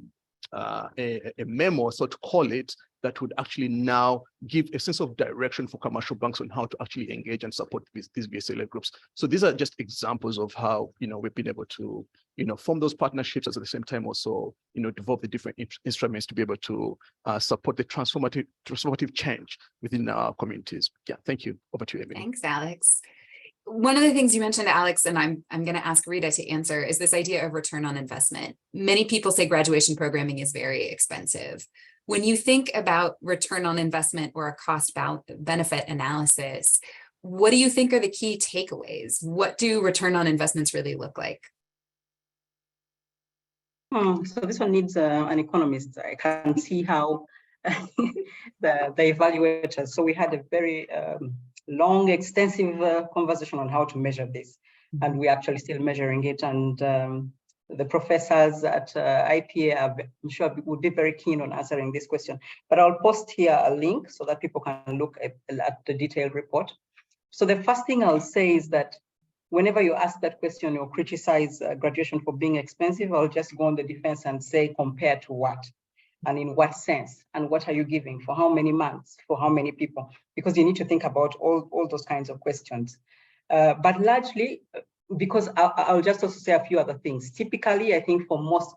memo, so to call it, that would actually now give a sense of direction for commercial banks on how to actually engage and support these VSLA groups. So these are just examples of how we've been able to form those partnerships, at the same time also develop the different instruments to be able to support the transformative change within our communities. Yeah, thank you. Over to you, Emily.
Thanks, Alex. One of the things you mentioned, Alex, and I'm going to ask Rita to answer, is this idea of return on investment. Many people say graduation programming is very expensive. When you think about return on investment or a cost benefit analysis, what do you think are the key takeaways? What do return on investments really look like?
So this one needs an economist. I can see how the evaluators. So we had a very long, extensive conversation on how to measure this, and we're actually still measuring it. And the professors at IPA, I'm sure, would be very keen on answering this question. But I'll post here a link so that people can look at the detailed report. So the first thing I'll say is that whenever you ask that question or criticize graduation for being expensive, I'll just go on the defense and say, compared to what? And in what sense? And what are you giving? For how many months? For how many people? Because you need to think about all those kinds of questions. But largely, because I'll just also say a few other things. Typically, I think for most,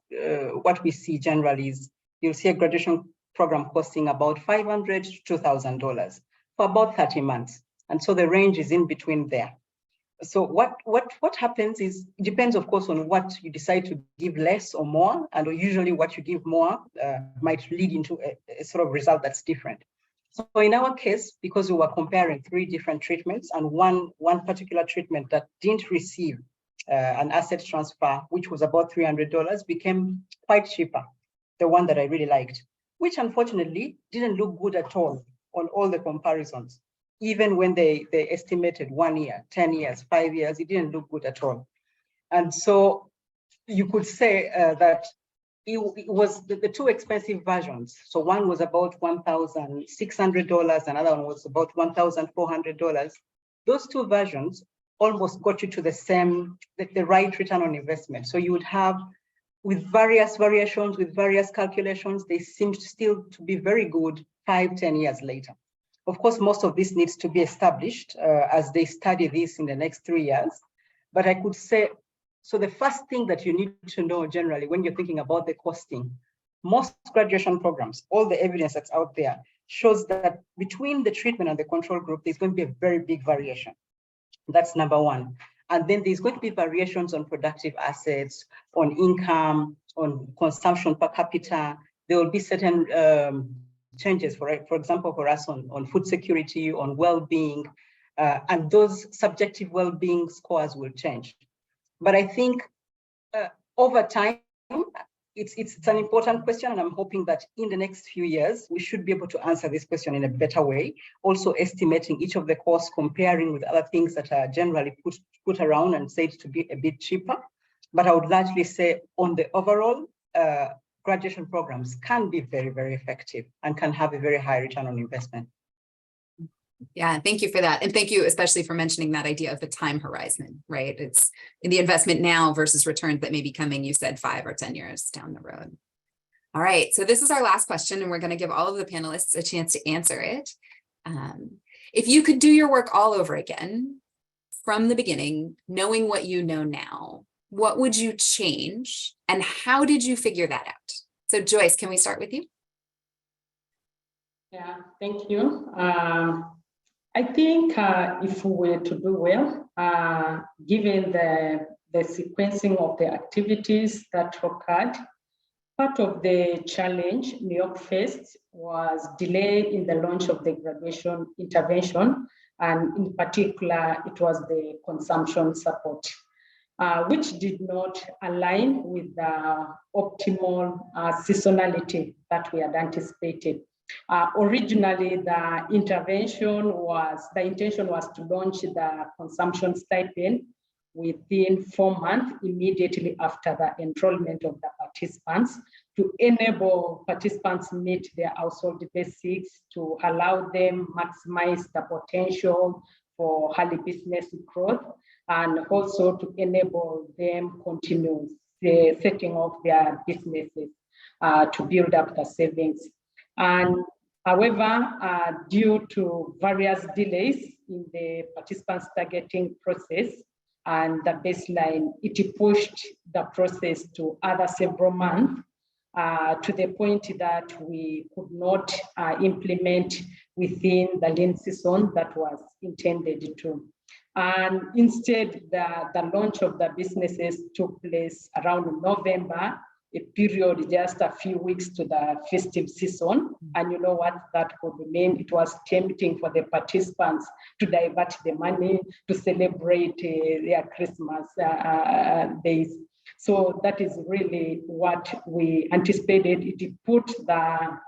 what we see generally is you'll see a graduation program costing about $500 to $2,000 for about 30 months. And so the range is in between there. So what happens is, it depends, of course, on what you decide to give less or more, and usually what you give more might lead into a sort of result that's different. So in our case, because we were comparing 3 different treatments, and one particular treatment that didn't receive an asset transfer, which was about $300, became quite cheaper, the one that I really liked, which unfortunately didn't look good at all on all the comparisons. Even when they estimated 1 year, 10 years, 5 years, it didn't look good at all. And so you could say that it was the 2 expensive versions. So one was about $1,600, another one was about $1,400. Those 2 versions almost got you to the same, the right return on investment. So you would have, with various variations, with various calculations, they seemed still to be very good 5-10 years later. Of course, most of this needs to be established as they study this in the next 3 years. But I could say, so the first thing that you need to know generally when you're thinking about the costing, most graduation programs, all the evidence that's out there shows that between the treatment and the control group, there's going to be a very big variation. That's number one. And then there's going to be variations on productive assets, on income, on consumption per capita. There will be certain changes, for example, for us on food security, on well-being, and those subjective well-being scores will change. But I think over time, it's an important question, and I'm hoping that in the next few years, we should be able to answer this question in a better way, also estimating each of the costs, comparing with other things that are generally put around and said to be a bit cheaper. But I would largely say on the overall, graduation programs can be very, very effective and can have a very high return on investment.
Yeah, thank you for that. And thank you especially for mentioning that idea of the time horizon, right? It's in the investment now versus returns that may be coming, you said 5 or 10 years down the road. All right, so this is our last question, and we're going to give all of the panelists a chance to answer it. If you could do your work all over again from the beginning, knowing what you know now, what would you change and how did you figure that out? So Joyce, can we start with you?
Yeah, thank you. I think if we were to do well, given the sequencing of the activities that occurred, part of the challenge New York faced was delay in the launch of the graduation intervention, and in particular, it was the consumption support, which did not align with the optimal seasonality that we had anticipated. Originally, the intention was to launch the consumption stipend within 4 months immediately after the enrollment of the participants to enable participants meet their household basics, to allow them maximize the potential for early business growth, and also to enable them continue the setting of their businesses to build up the savings. And however, due to various delays in the participants targeting process and the baseline, it pushed the process to other several months to the point that we could not implement within the lean season that was intended to. And instead, the launch of the businesses took place around November, a period just a few weeks to the festive season. And you know what that could mean? It was tempting for the participants to divert the money to celebrate their Christmas days. So that is really what we anticipated. It put the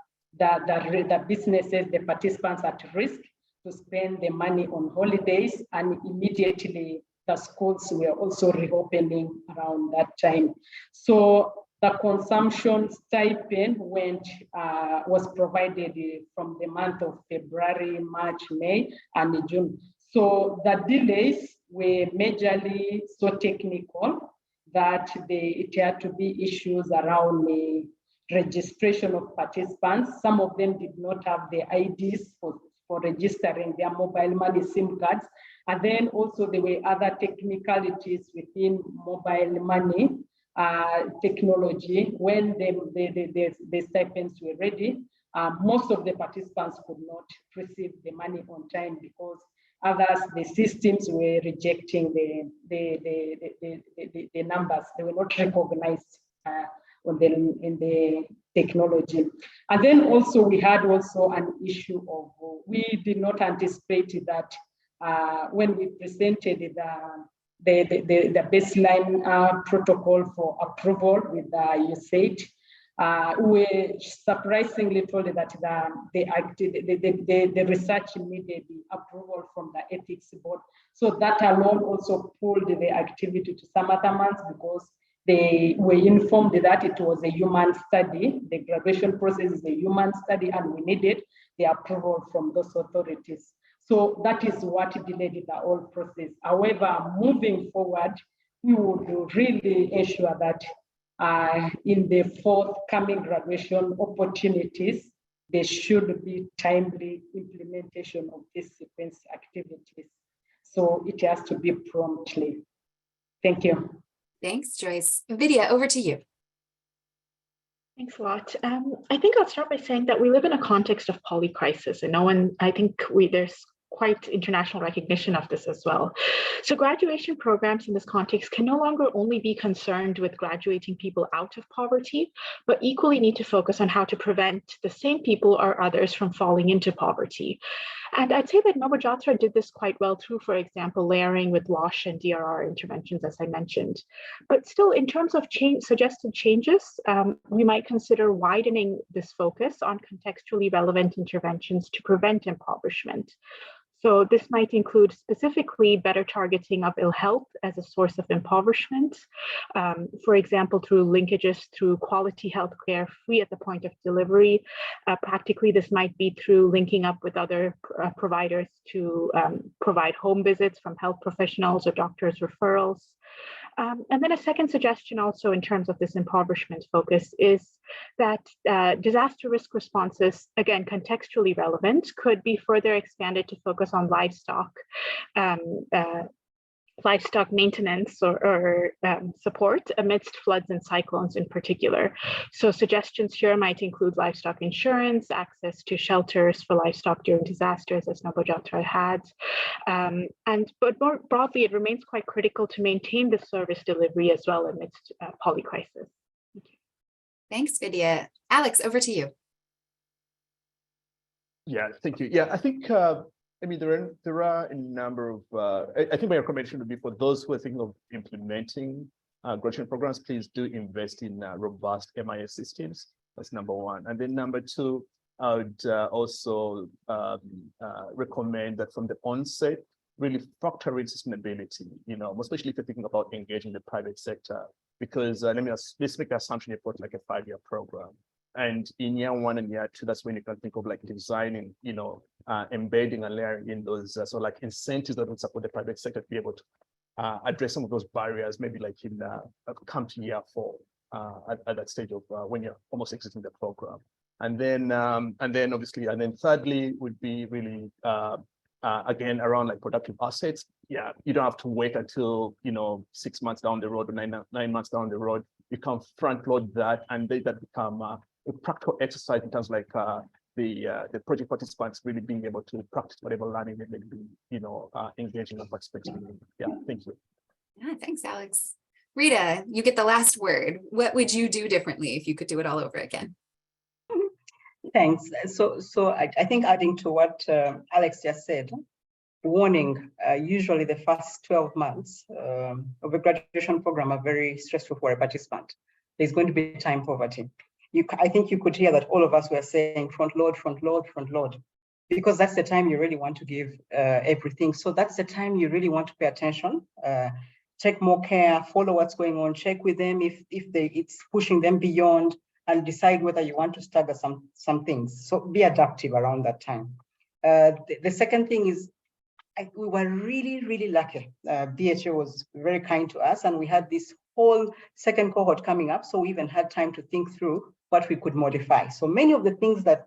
businesses, the participants at risk to spend the money on holidays, and immediately the schools were also reopening around that time. So the consumption stipend was provided from the month of February, March, May, and June. So the delays were majorly so technical that it had to be issues around the registration of participants. Some of them did not have the IDs for registering their mobile money SIM cards. And then also there were other technicalities within mobile money technology. When the stipends were ready, most of the participants could not receive the money on time because others, the systems were rejecting the numbers. They were not recognized in the technology. And then also we had also an issue of, we did not anticipate that when we presented the baseline protocol for approval with the USAID, we surprisingly told that the research needed the approval from the ethics board. So that alone also pulled the activity to some other months because they were informed that it was a human study. The graduation process is a human study, and we needed the approval from those authorities. So that is what delayed the whole process. However, moving forward, we would really ensure that in the forthcoming graduation opportunities, there should be timely implementation of these sequence activities. So it has to be promptly. Thank you.
Thanks, Joyce. Vidya, over to you.
Thanks a lot. I think I'll start by saying that we live in a context of polycrisis, and I think there's quite international recognition of this as well. So graduation programs in this context can no longer only be concerned with graduating people out of poverty, but equally need to focus on how to prevent the same people or others from falling into poverty. And I'd say that Novajatra did this quite well through, for example, layering with WASH and DRR interventions, as I mentioned. But still, in terms of suggested changes, we might consider widening this focus on contextually relevant interventions to prevent impoverishment. So this might include specifically better targeting of ill health as a source of impoverishment, for example, through linkages through quality healthcare free at the point of delivery. Practically, this might be through linking up with other providers to provide home visits from health professionals or doctors' referrals. And then a second suggestion also in terms of this impoverishment focus is that disaster risk responses, again, contextually relevant, could be further expanded to focus on livestock maintenance or support amidst floods and cyclones in particular. So suggestions here might include livestock insurance, access to shelters for livestock during disasters, as Nabojatra had. But more broadly, it remains quite critical to maintain the service delivery as well amidst polycrisis.
Thanks, Vidya. Alex, over to you.
Yeah, thank you. Yeah, I think, I mean, there are a number of, I think my recommendation would be for those who are thinking of implementing graduation programs, please do invest in robust MIS systems. That's number one. And then number two, I would also recommend that from the onset, really factor in sustainability, you know, especially if you're thinking about engaging the private sector, because let's make the assumption you've got like a 5-year program. And in year 1 and year 2, that's when you can think of like designing, you know, embedding and layering in those so like incentives that would support the private sector to be able to address some of those barriers, maybe like in come to year 4 at that stage of when you're almost exiting the program. And then obviously, and then thirdly would be really again around like productive assets. Yeah, you don't have to wait until, you know, 6 months down the road or nine months down the road. You can front load that, and that become a practical exercise in terms of like the project participants really being able to practice whatever learning that they've been, you know, engaging and participating in. Yeah, thank you.
Yeah, thanks, Alex. Rita, you get the last word. What would you do differently if you could do it all over again?
Thanks. So I think adding to what Alex just said, warning, usually the first 12 months of a graduation program are very stressful for a participant. There's going to be time poverty. I think you could hear that all of us were saying front load, front load, front load, because that's the time you really want to give everything. So that's the time you really want to pay attention, take more care, follow what's going on, check with them if it's pushing them beyond, and decide whether you want to stagger some things. So be adaptive around that time. The second thing is, we were really, really lucky. BHA was very kind to us, and we had this whole second cohort coming up. So we even had time to think through what we could modify. So many of the things that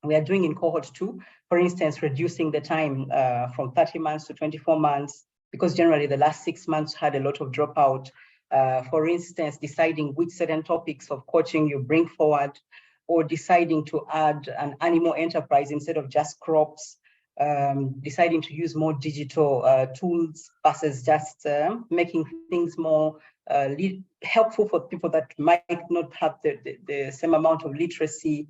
we are doing in cohort 2, for instance, reducing the time from 30 months to 24 months, because generally the last 6 months had a lot of dropout. For instance, deciding which certain topics of coaching you bring forward, or deciding to add an animal enterprise instead of just crops, deciding to use more digital tools versus just making things more helpful for people that might not have the same amount of literacy.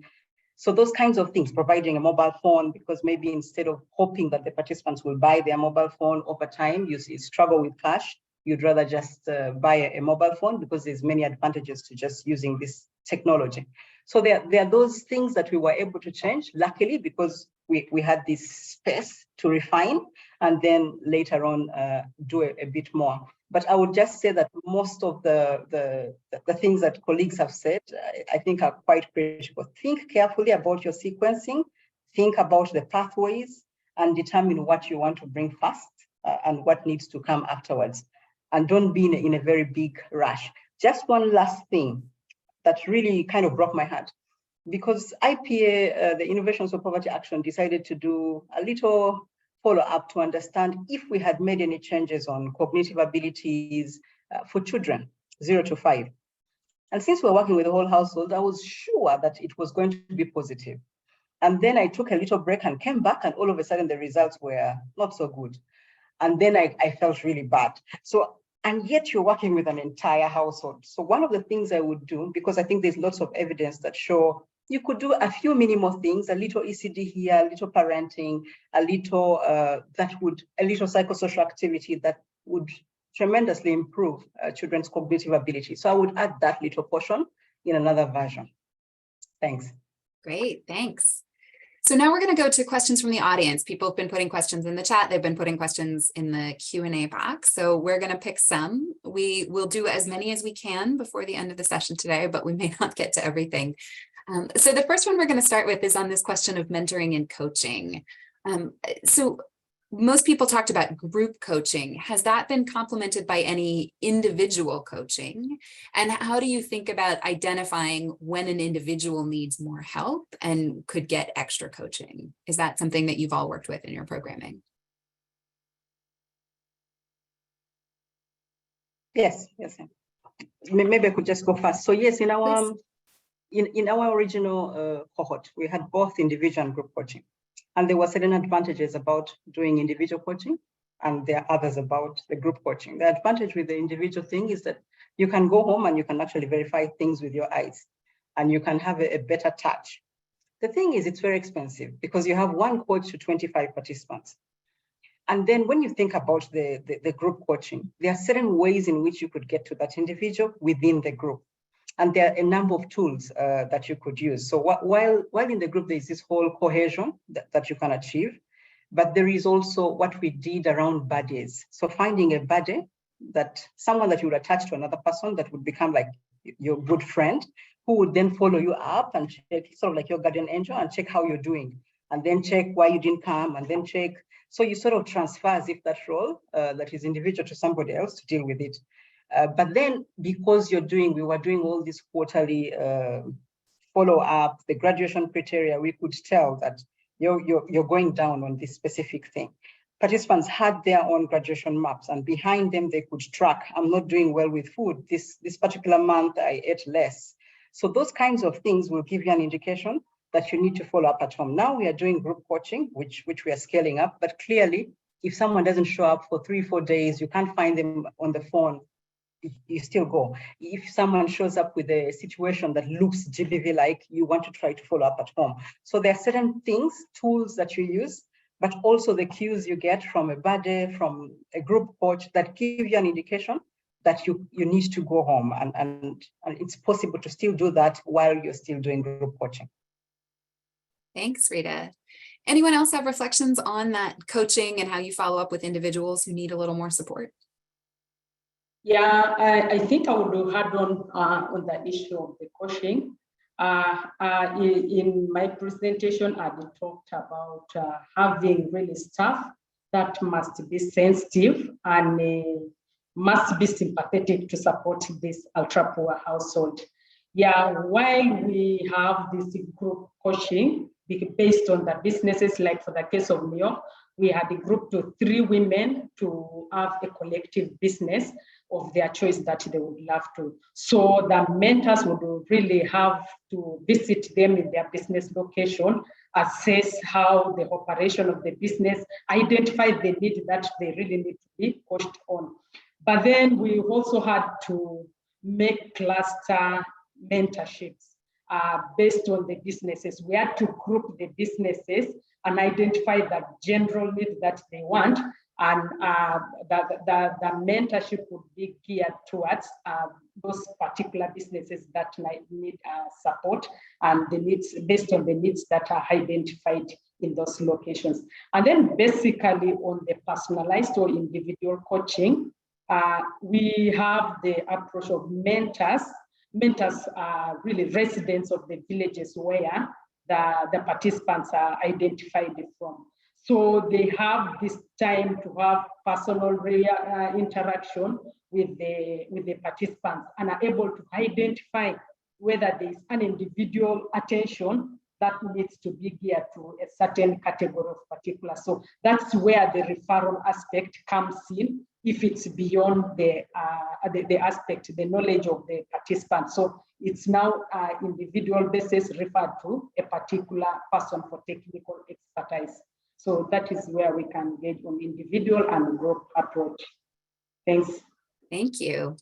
So those kinds of things, providing a mobile phone, because maybe instead of hoping that the participants will buy their mobile phone over time, you struggle with cash, you'd rather just buy a mobile phone because there's many advantages to just using this technology. So there are those things that we were able to change, luckily, because we had this space to refine, and then later on do a bit more. But I would just say that most of the things that colleagues have said, I think are quite critical. Think carefully about your sequencing, think about the pathways, and determine what you want to bring first and what needs to come afterwards. And don't be in a very big rush. Just one last thing that really kind of broke my heart, because IPA, the Innovations for Poverty Action, decided to do a little follow-up to understand if we had made any changes on cognitive abilities for children 0 to 5. And since we're working with the whole household, I was sure that it was going to be positive. And then I took a little break and came back, and all of a sudden the results were not so good. And then I felt really bad. So, and yet you're working with an entire household. So one of the things I would do, because I think there's lots of evidence that show you could do a few minimal things, a little ECD here, a little parenting, a little psychosocial activity that would tremendously improve children's cognitive ability. So I would add that little portion in another version. Thanks.
Great, thanks. So now we're going to go to questions from the audience. People have been putting questions in the chat. They've been putting questions in the Q&A box. So we're going to pick some. We will do as many as we can before the end of the session today, but we may not get to everything. So the first one we're going to start with is on this question of mentoring and coaching. So most people talked about group coaching. Has that been complemented by any individual coaching? And how do you think about identifying when an individual needs more help and could get extra coaching? Is that something that you've all worked with in your programming?
Yes. Maybe I could just go first. So yes, in our original cohort, we had both individual and group coaching. And there were certain advantages about doing individual coaching, and there are others about the group coaching. The advantage with the individual thing is that you can go home and you can actually verify things with your eyes, and you can have a better touch. The thing is, it's very expensive because you have one coach to 25 participants. And then when you think about the group coaching, there are certain ways in which you could get to that individual within the group. And there are a number of tools that you could use. So while in the group, there's this whole cohesion that you can achieve, but there is also what we did around buddies. So finding a buddy, that someone that you would attach to another person that would become like your good friend, who would then follow you up and check, sort of like your guardian angel, and check how you're doing, and then check why you didn't come, and then check. So you sort of transfer as if that role that is individual to somebody else to deal with it. But then, because we were doing all these quarterly follow-up, the graduation criteria, we could tell that you're going down on this specific thing. Participants had their own graduation maps, and behind them they could track, I'm not doing well with food. This particular month I ate less. So those kinds of things will give you an indication that you need to follow up at home. Now we are doing group coaching, which we are scaling up, but clearly, if someone doesn't show up for 3-4 days, you can't find them on the phone, you still go. If someone shows up with a situation that looks GBV-like, you want to try to follow up at home. So there are certain things, tools that you use, but also the cues you get from a buddy, from a group coach, that give you an indication that you need to go home. And it's possible to still do that while you're still doing group coaching.
Thanks, Rita. Anyone else have reflections on that coaching and how you follow up with individuals who need a little more support?
Yeah, I think I would add on the issue of the coaching. In my presentation, I talked about having really staff that must be sensitive and must be sympathetic to support this ultra poor household. Yeah, while we have this group coaching based on the businesses, like for the case of New York, we had a group to 3 women to have a collective business of their choice that they would love to. So the mentors would really have to visit them in their business location, assess how the operation of the business, identify the need that they really need to be coached on. But then we also had to make cluster mentorships based on the businesses. We had to group the businesses and identify the general need that they want, and the mentorship would be geared towards those particular businesses that might need support, and the needs based on the needs that are identified in those locations. And then basically on the personalized or individual coaching, we have the approach of mentors. Mentors are really residents of the villages where the participants are identified from. So they have this time to have personal interaction with the participants and are able to identify whether there is an individual attention that needs to be geared to a certain category of particular. So that's where the referral aspect comes in, if it's beyond the aspect, the knowledge of the participant. So it's now individual basis referred to a particular person for technical expertise. So that is where we can engage on individual and group approach. Thanks.
Thank you.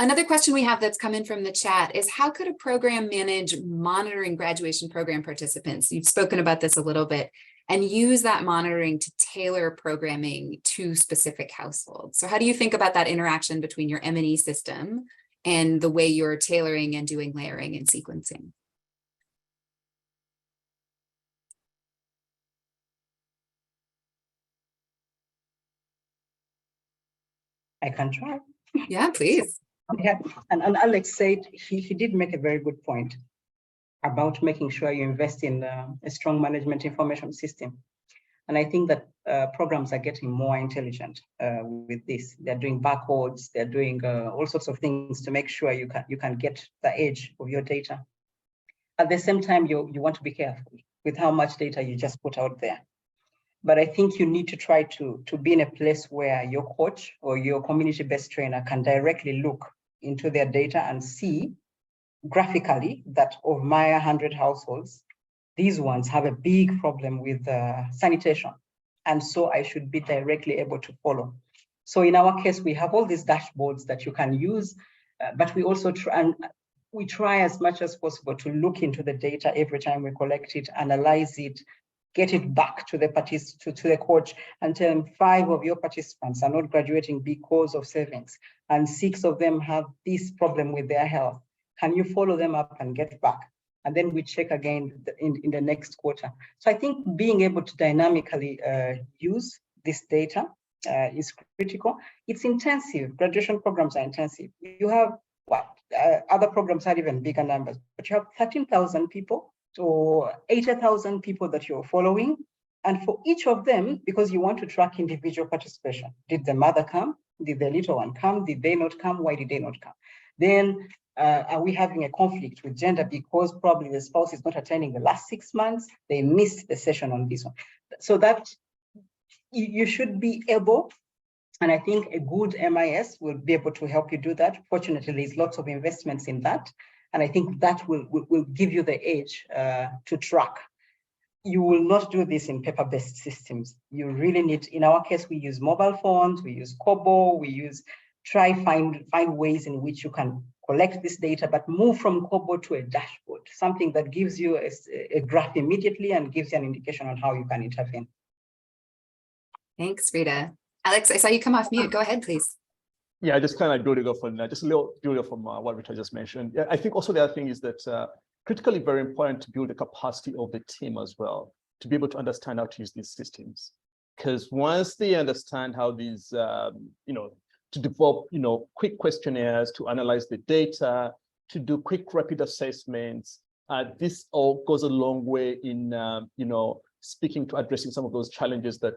Another question we have that's come in from the chat is, how could a program manage monitoring graduation program participants? You've spoken about this a little bit, and use that monitoring to tailor programming to specific households. So how do you think about that interaction between your M&E system and the way you're tailoring and doing layering and sequencing?
I can try.
Yeah, please.
Yeah, and Alex said he did make a very good point about making sure you invest in a strong management information system. And I think that programs are getting more intelligent with this. They're doing barcodes, they're doing all sorts of things to make sure you can get the edge of your data. At the same time, you want to be careful with how much data you just put out there. But I think you need to try to be in a place where your coach or your community-based trainer can directly look into their data and see graphically that of my 100 households, these ones have a big problem with sanitation. And so I should be directly able to follow. So in our case, we have all these dashboards that you can use, but we also try as much as possible to look into the data every time we collect it, analyze it, get it back to the to the coach and tell them 5 of your participants are not graduating because of savings and 6 of them have this problem with their health. Can you follow them up and get back? And then we check again in the next quarter. So I think being able to dynamically use this data is critical. It's intensive. Graduation programs are intensive. You have what? Other programs had even bigger numbers, but you have 13,000 people or 80,000 people that you're following. And for each of them, because you want to track individual participation, did the mother come? Did the little one come? Did they not come? Why did they not come? Then are we having a conflict with gender because probably the spouse is not attending the last 6 months? They missed the session on this one. So that you should be able, and I think a good MIS will be able to help you do that. Fortunately, there's lots of investments in that. And I think that will give you the edge to track. You will not do this in paper-based systems. You really need, in our case, we use mobile phones, we use Kobo, we find ways in which you can collect this data, but move from Kobo to a dashboard, something that gives you a graph immediately and gives you an indication on how you can intervene.
Thanks, Rita. Alex, I saw you come off mute. Go ahead, please.
Yeah, just kind of building off on that, just a little building off from what Rita just mentioned. Yeah, I think also the other thing is that critically very important to build the capacity of the team as well, to be able to understand how to use these systems. Because once they understand how these, to develop, quick questionnaires, to analyze the data, to do quick rapid assessments, this all goes a long way in, speaking to addressing some of those challenges that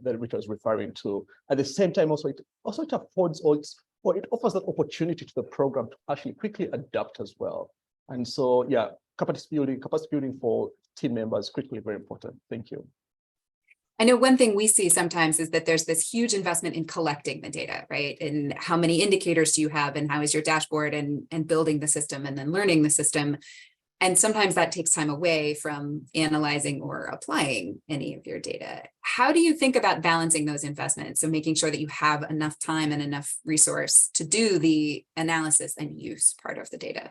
that Rita was referring to. At the same time, it affords or it offers that opportunity to the program to actually quickly adapt as well. And so, yeah, capacity building for team members is critically very important. Thank you.
I know one thing we see sometimes is that there's this huge investment in collecting the data, right? And how many indicators do you have and how is your dashboard and building the system and then learning the system. And sometimes that takes time away from analyzing or applying any of your data. How do you think about balancing those investments? So making sure that you have enough time and enough resource to do the analysis and use part of the data?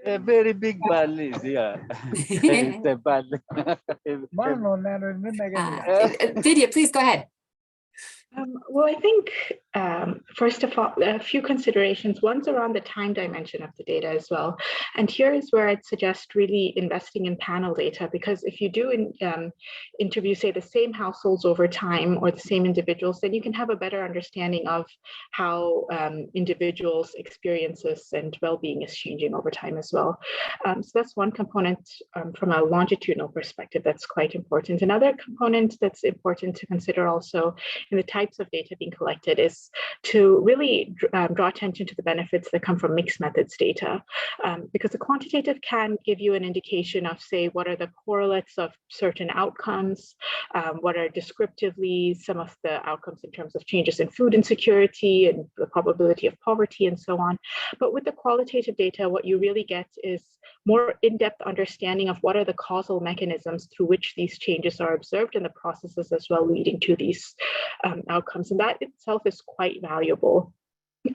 A very big bad list, yeah. It's a bad.
Vidya, please go ahead.
Well, I think, first of all, a few considerations. One's around the time dimension of the data as well. And here is where I'd suggest really investing in panel data, because if you do interview, say, the same households over time or the same individuals, then you can have a better understanding of how individuals' experiences and well-being is changing over time as well. So that's one component from a longitudinal perspective that's quite important. Another component that's important to consider also in the types of data being collected is to really draw attention to the benefits that come from mixed methods data, because the quantitative can give you an indication of, say, what are the correlates of certain outcomes, what are descriptively some of the outcomes in terms of changes in food insecurity and the probability of poverty and so on. But with the qualitative data, what you really get is more in-depth understanding of what are the causal mechanisms through which these changes are observed and the processes as well leading to these outcomes. And that itself is quite valuable.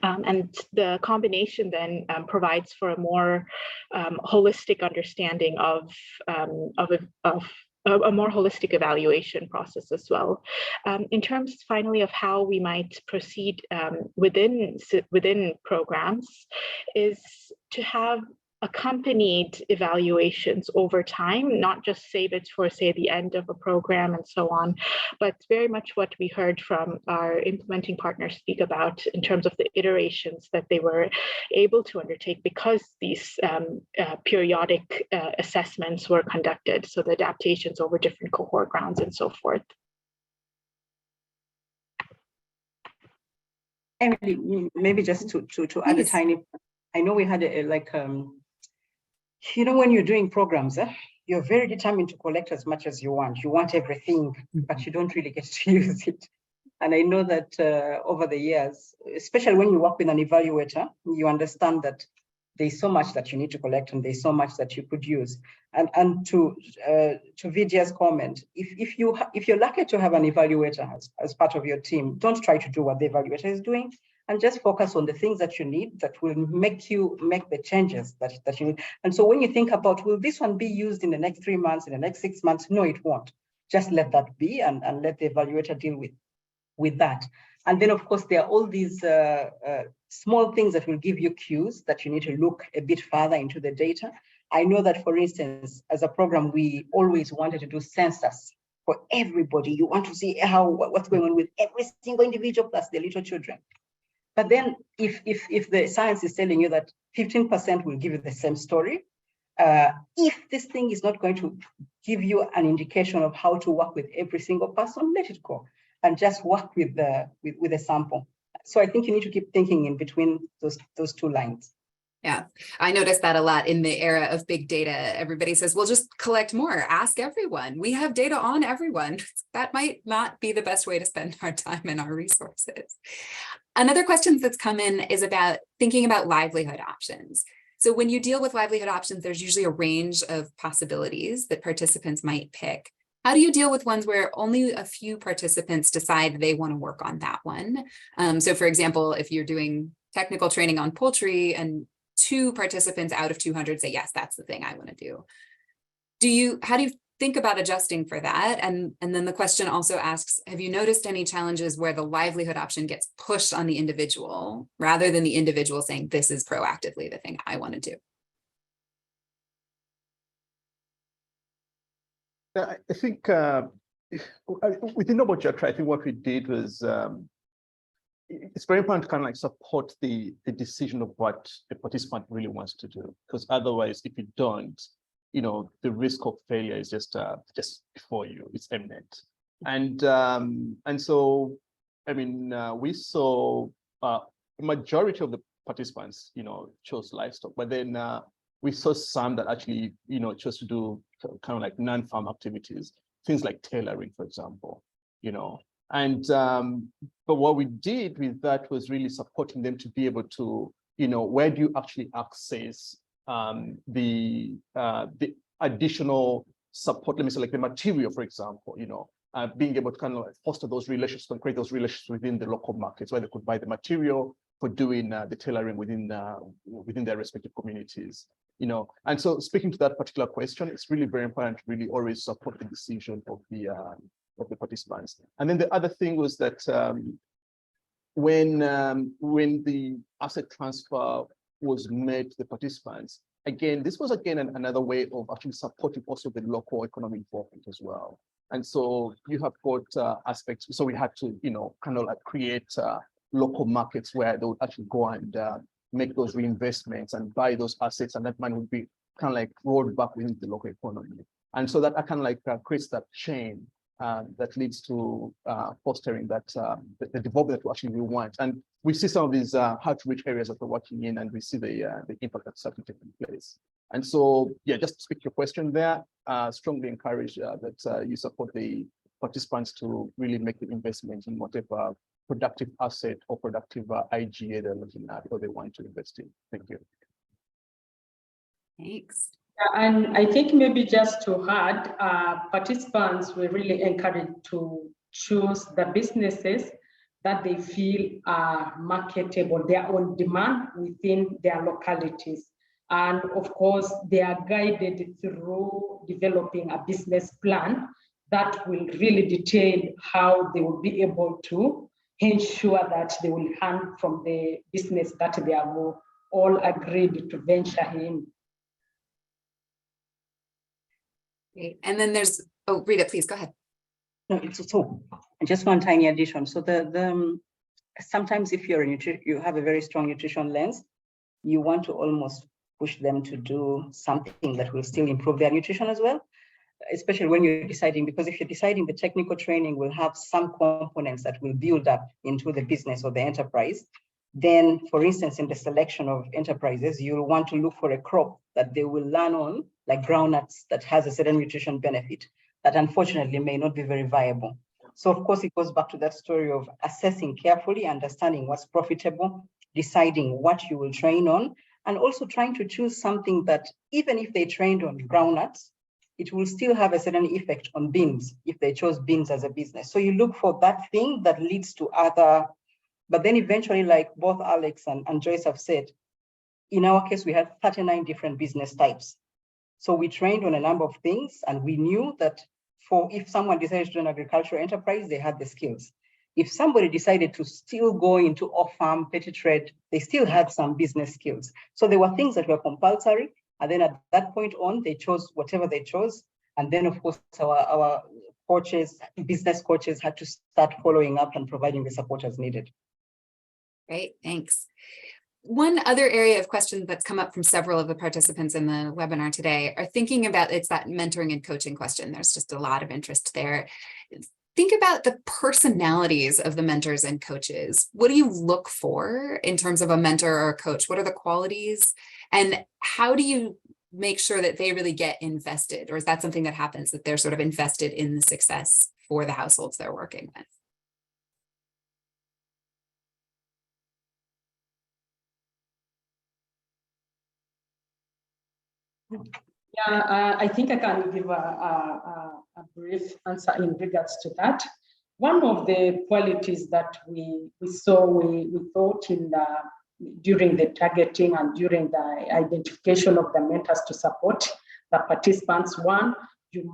And the combination then provides for a more holistic understanding of a more holistic evaluation process as well. In terms, finally, of how we might proceed within programs, is to have accompanied evaluations over time, not just save it for, say, the end of a program and so on, but very much what we heard from our implementing partners speak about in terms of the iterations that they were able to undertake because these periodic assessments were conducted, so the adaptations over different cohort grounds and so forth.
Emily, maybe just to add a tiny, I know we had when you're doing programs, you're very determined to collect as much as you want. You want everything, but you don't really get to use it. And I know that over the years, especially when you work with an evaluator, you understand that there's so much that you need to collect and there's so much that you could use. And to Vidya's comment, if you're lucky to have an evaluator as part of your team, don't try to do what the evaluator is doing, and just focus on the things that you need that will make you make the changes that you need. And so when you think about, will this one be used in the next 3 months, in the next 6 months? No, it won't. Just let that be and let the evaluator deal with that. And then, of course, there are all these small things that will give you cues that you need to look a bit further into the data. I know that, for instance, as a program, we always wanted to do census for everybody. You want to see what's going on with every single individual plus the little children. But then if the science is telling you that 15% will give you the same story, if this thing is not going to give you an indication of how to work with every single person, let it go and just work with the sample. So I think you need to keep thinking in between those two lines.
Yeah, I noticed that a lot in the era of big data. Everybody says, well, just collect more, ask everyone. We have data on everyone. That might not be the best way to spend our time and our resources. Another question that's come in is about thinking about livelihood options. So when you deal with livelihood options, there's usually a range of possibilities that participants might pick. How do you deal with ones where only a few participants decide they want to work on that one? So for example, if you're doing technical training on poultry and 2 participants out of 200 say, yes, that's the thing I want to do. How do you think about adjusting for that? And then the question also asks, have you noticed any challenges where the livelihood option gets pushed on the individual rather than the individual saying, this is proactively the thing I want to do?
I think within NovoJatra, I think what we did was it's very important to kind of like support the decision of what the participant really wants to do, because otherwise, if you don't, the risk of failure is just before you, it's imminent. And so, I mean, we saw the majority of the participants, chose livestock, but then we saw some that actually, chose to do kind of like non-farm activities, things like tailoring, for example, And but what we did with that was really supporting them to be able to, where do you actually access the additional support? Let me say, like the material, for example, being able to kind of like foster those relationships and create those relationships within the local markets where they could buy the material for doing the tailoring within their respective communities. And so speaking to that particular question, it's really very important to really always support the decision of the participants. And then the other thing was that when the asset transfer was made to the participants, again, this was another way of actually supporting also the local economic involvement as well. And so you have got aspects. So we had to, kind of like create local markets where they would actually go and make those reinvestments and buy those assets, and that money would be kind of like rolled back within the local economy. And so that kind of like creates that chain that leads to fostering that the development that we actually want. And we see some of these hard-to-reach areas that we're working in, and we see the impact that's starting to take place. And so, yeah, just to speak to your question there, strongly encourage that you support the participants to really make the investment in whatever productive asset or productive IGA they're looking at or they want to invest in. Thank you.
Thanks.
And I think maybe just to add, participants were really encouraged to choose the businesses that they feel are marketable, they are on demand within their localities. And of course, they are guided through developing a business plan that will really detail how they will be able to ensure that they will earn from the business that they have all agreed to venture in.
Great. And then there's, oh, Rita, please go ahead.
No, it's so just one tiny addition. So sometimes if you're you have a very strong nutrition lens, you want to almost push them to do something that will still improve their nutrition as well, especially when you're deciding, because if you're deciding the technical training will have some components that will build up into the business or the enterprise, then for instance, in the selection of enterprises, you'll want to look for a crop that they will learn on, like groundnuts, that has a certain nutrition benefit that unfortunately may not be very viable. So of course, it goes back to that story of assessing carefully, understanding what's profitable, deciding what you will train on, and also trying to choose something that even if they trained on groundnuts, it will still have a certain effect on beans if they chose beans as a business. So you look for that thing that leads to other, but then eventually, like both Alex and Joyce have said, in our case, we had 39 different business types. So we trained on a number of things, and we knew that if someone decided to do an agricultural enterprise, they had the skills. If somebody decided to still go into off-farm petty trade, they still had some business skills. So there were things that were compulsory. And then at that point on, they chose whatever they chose. And then of course, our coaches, business coaches had to start following up and providing the support as needed.
Great, thanks. One other area of questions that's come up from several of the participants in the webinar today are thinking about, it's that mentoring and coaching question. There's just a lot of interest there. Think about the personalities of the mentors and coaches. What do you look for in terms of a mentor or a coach? What are the qualities? And how do you make sure that they really get invested? Or is that something that happens, that they're sort of invested in the success for the households they're working with?
Yeah, I think I can give a brief answer in regards to that. One of the qualities that we thought during the targeting and during the identification of the mentors to support the participants, one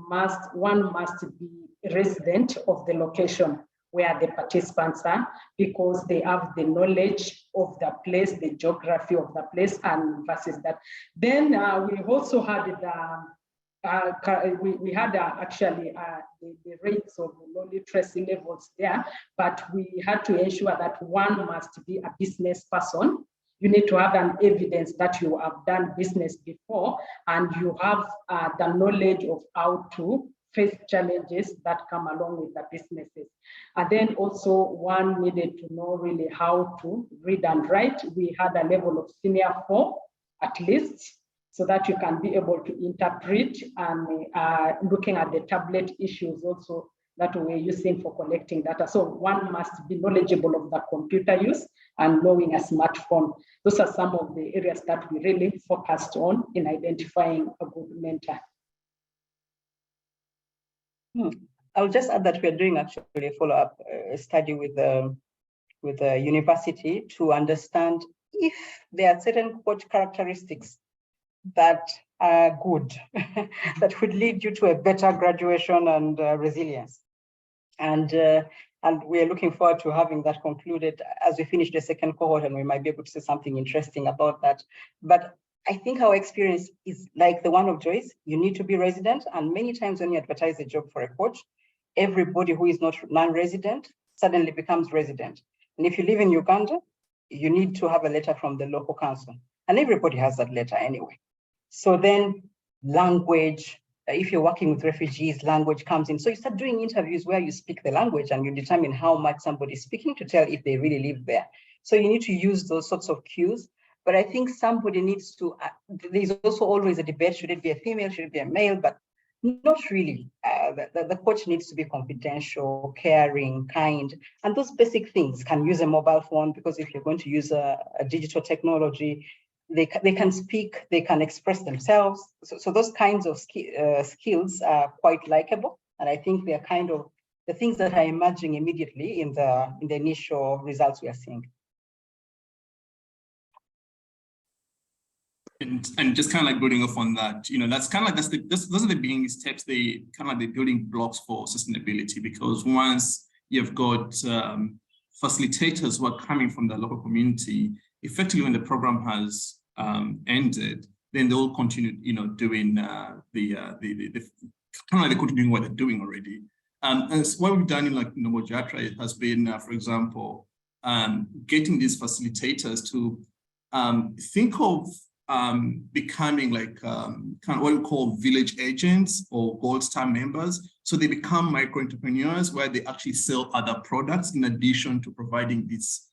must be resident of the location where the participants are, because they have the knowledge of the place, the geography of the place, and versus that. Then we also had actually the rates of low literacy levels there, but we had to ensure that one must be a business person. You need to have an evidence that you have done business before, and you have the knowledge of how to face challenges that come along with the businesses. And then also one needed to know really how to read and write. We had a level of senior 4 at least, so that you can be able to interpret, and looking at the tablet issues also that we're using for collecting data. So one must be knowledgeable of the computer use and knowing a smartphone. Those are some of the areas that we really focused on in identifying a good mentor.
I'll just add that we're doing actually a follow-up study with the university to understand if there are certain coach characteristics that are good, that would lead you to a better graduation and resilience. And we're looking forward to having that concluded as we finish the second cohort, and we might be able to say something interesting about that. But I think our experience is like the one of Joyce. You need to be resident, and many times when you advertise a job for a coach, everybody who is not non-resident suddenly becomes resident. And if you live in Uganda, you need to have a letter from the local council, and everybody has that letter anyway. So then language, if you're working with refugees, language comes in. So you start doing interviews where you speak the language and you determine how much somebody is speaking to tell if they really live there. So you need to use those sorts of cues. But I think somebody needs to, there's also always a debate, should it be a female, should it be a male, but not really. The coach needs to be confidential, caring, kind, and those basic things. Can use a mobile phone, because if you're going to use a digital technology, they can speak, they can express themselves. So those kinds of skills are quite likable. And I think they're kind of the things that are emerging immediately in the initial results we are seeing.
And just kind of like building off on that, that's kind of like those are the beginning steps, they kind of like the building blocks for sustainability, because once you've got facilitators who are coming from the local community, effectively when the program has ended, then they'll continue, doing the kind of like they could doing what they're doing already. And so what we've done in like Novojatra has been, for example, getting these facilitators to think of becoming like kind of what we call village agents or Gold Star members. So they become micro entrepreneurs where they actually sell other products in addition to providing these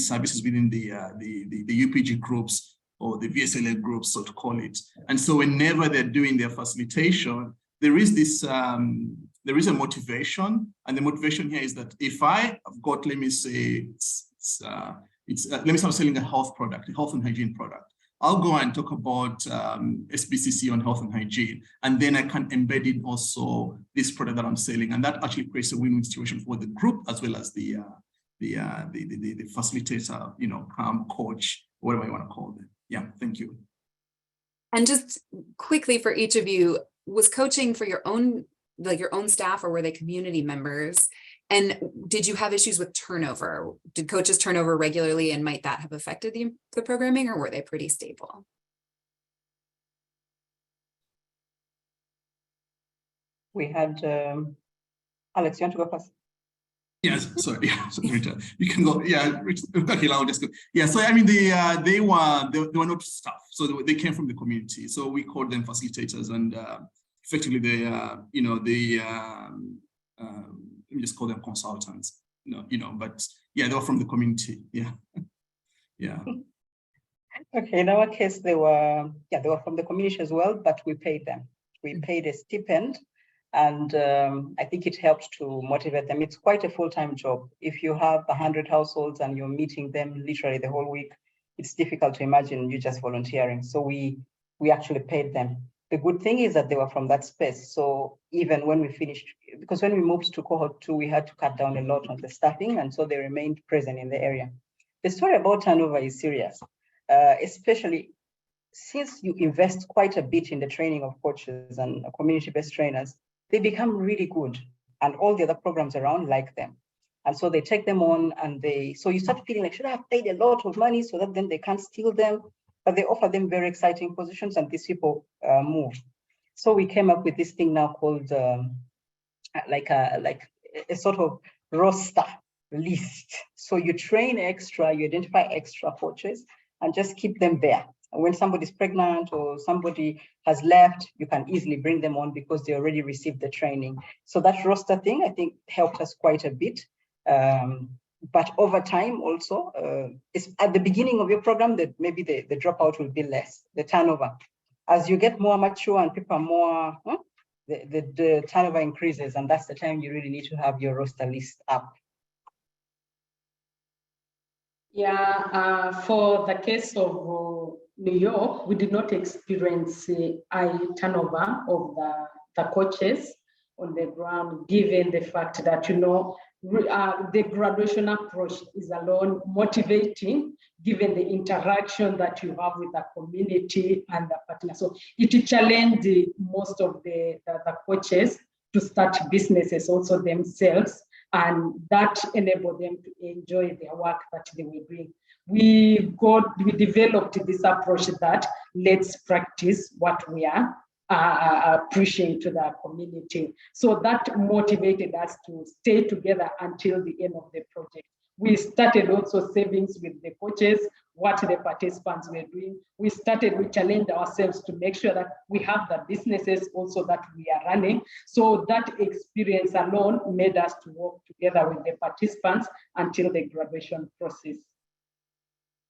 services within the UPG groups or the VSLA groups, so to call it. And so whenever they're doing their facilitation, there is this there is a motivation, and the motivation here is that if I have got, let me say, let me start selling a health product, a health and hygiene product. I'll go and talk about SBCC on health and hygiene, and then I can embed in also this product that I'm selling, and that actually creates a win-win situation for the group as well as the facilitator, you know, coach, whatever you want to call them. Yeah, thank you.
And just quickly for each of you, was coaching for your own, like your own staff, or were they community members? And did you have issues with turnover? Did coaches turn over regularly, and might that have affected the programming, or were they pretty stable?
We had, Alex, you want to go first?
Yes, sorry, yeah, sorry, Richard. You can go. Yeah, okay, I'll just go. Yeah, so I mean, they were not staff, so they came from the community. So we called them facilitators, and effectively they, you know, let me just call them consultants. You know, but yeah, they were from the community. Yeah, yeah.
Okay, in our case, they were from the community as well, but we paid them. We paid a stipend. And I think it helped to motivate them. It's quite a full-time job. If you have 100 households and you're meeting them literally the whole week, it's difficult to imagine you just volunteering. So we actually paid them. The good thing is that they were from that space. So even when we finished, because when we moved to cohort 2, we had to cut down a lot on the staffing, and so they remained present in the area. The story about turnover is serious, especially since you invest quite a bit in the training of coaches and community-based trainers. They become really good, and all the other programs around like them. And so they take them on, and so you start feeling like, should I have paid a lot of money so that then they can't steal them? But they offer them very exciting positions, and these people move. So we came up with this thing now called like a sort of roster list. So you train extra, you identify extra coaches, and just keep them there. When somebody's pregnant or somebody has left, you can easily bring them on because they already received the training. So that roster thing, I think, helped us quite a bit. But over time also, it's at the beginning of your program that maybe the dropout will be less, the turnover. As you get more mature and people are more, the turnover increases, and that's the time you really need to have your roster list up.
Yeah, for the case of New York, we did not experience high turnover of the coaches on the ground, given the fact that, you know, the graduation approach is alone motivating, given the interaction that you have with the community and the partner. So it challenged most of the coaches to start businesses also themselves, and that enabled them to enjoy their work that they were doing. We developed this approach that let's practice what we are preaching to the community. So that motivated us to stay together until the end of the project. We started also savings with the coaches, what the participants were doing. We challenged ourselves to make sure that we have the businesses also that we are running. So that experience alone made us to work together with the participants until the graduation process.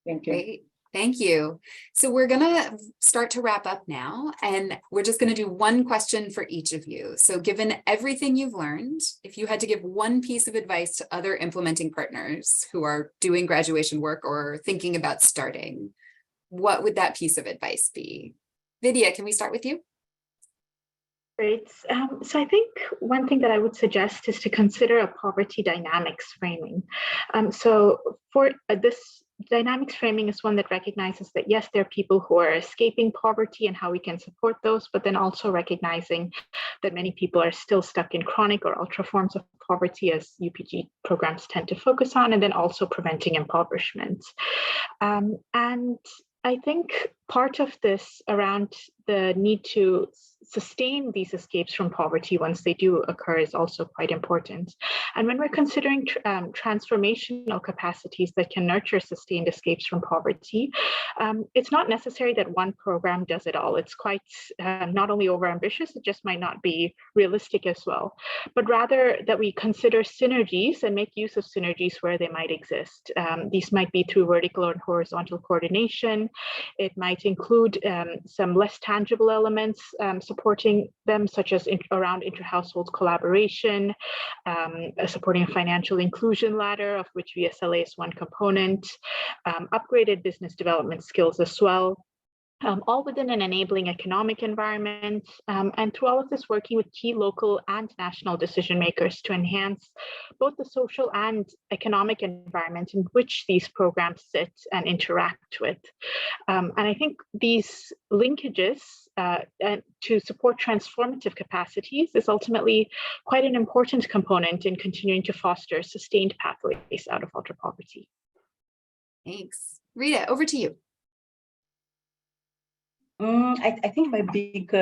Thank you.
Great. Thank you. So we're going to start to wrap up now, and we're just going to do one question for each of you. So given everything you've learned, if you had to give one piece of advice to other implementing partners who are doing graduation work or thinking about starting, what would that piece of advice be? Vidya, can we start with you?
Great. So I think one thing that I would suggest is to consider a poverty dynamics framing. So for this dynamics framing is one that recognizes that, yes, there are people who are escaping poverty and how we can support those, but then also recognizing that many people are still stuck in chronic or ultra forms of poverty, as UPG programs tend to focus on, and then also preventing impoverishment. And I think part of this around the need to sustain these escapes from poverty once they do occur is also quite important. And when we're considering transformational capacities that can nurture sustained escapes from poverty, it's not necessary that one program does it all. It's quite not only overambitious, it just might not be realistic as well, but rather that we consider synergies and make use of synergies where they might exist. These might be through vertical and horizontal coordination. It might include some less tangible elements supporting them, such as around inter-household collaboration, supporting a financial inclusion ladder, of which VSLA is one component, upgraded business development skills as well. All within an enabling economic environment, and through all of this working with key local and national decision makers to enhance both the social and economic environment in which these programs sit and interact with. And I think these linkages to support transformative capacities is ultimately quite an important component in continuing to foster sustained pathways out of ultra poverty.
Thanks. Rita, over to you.
I think my big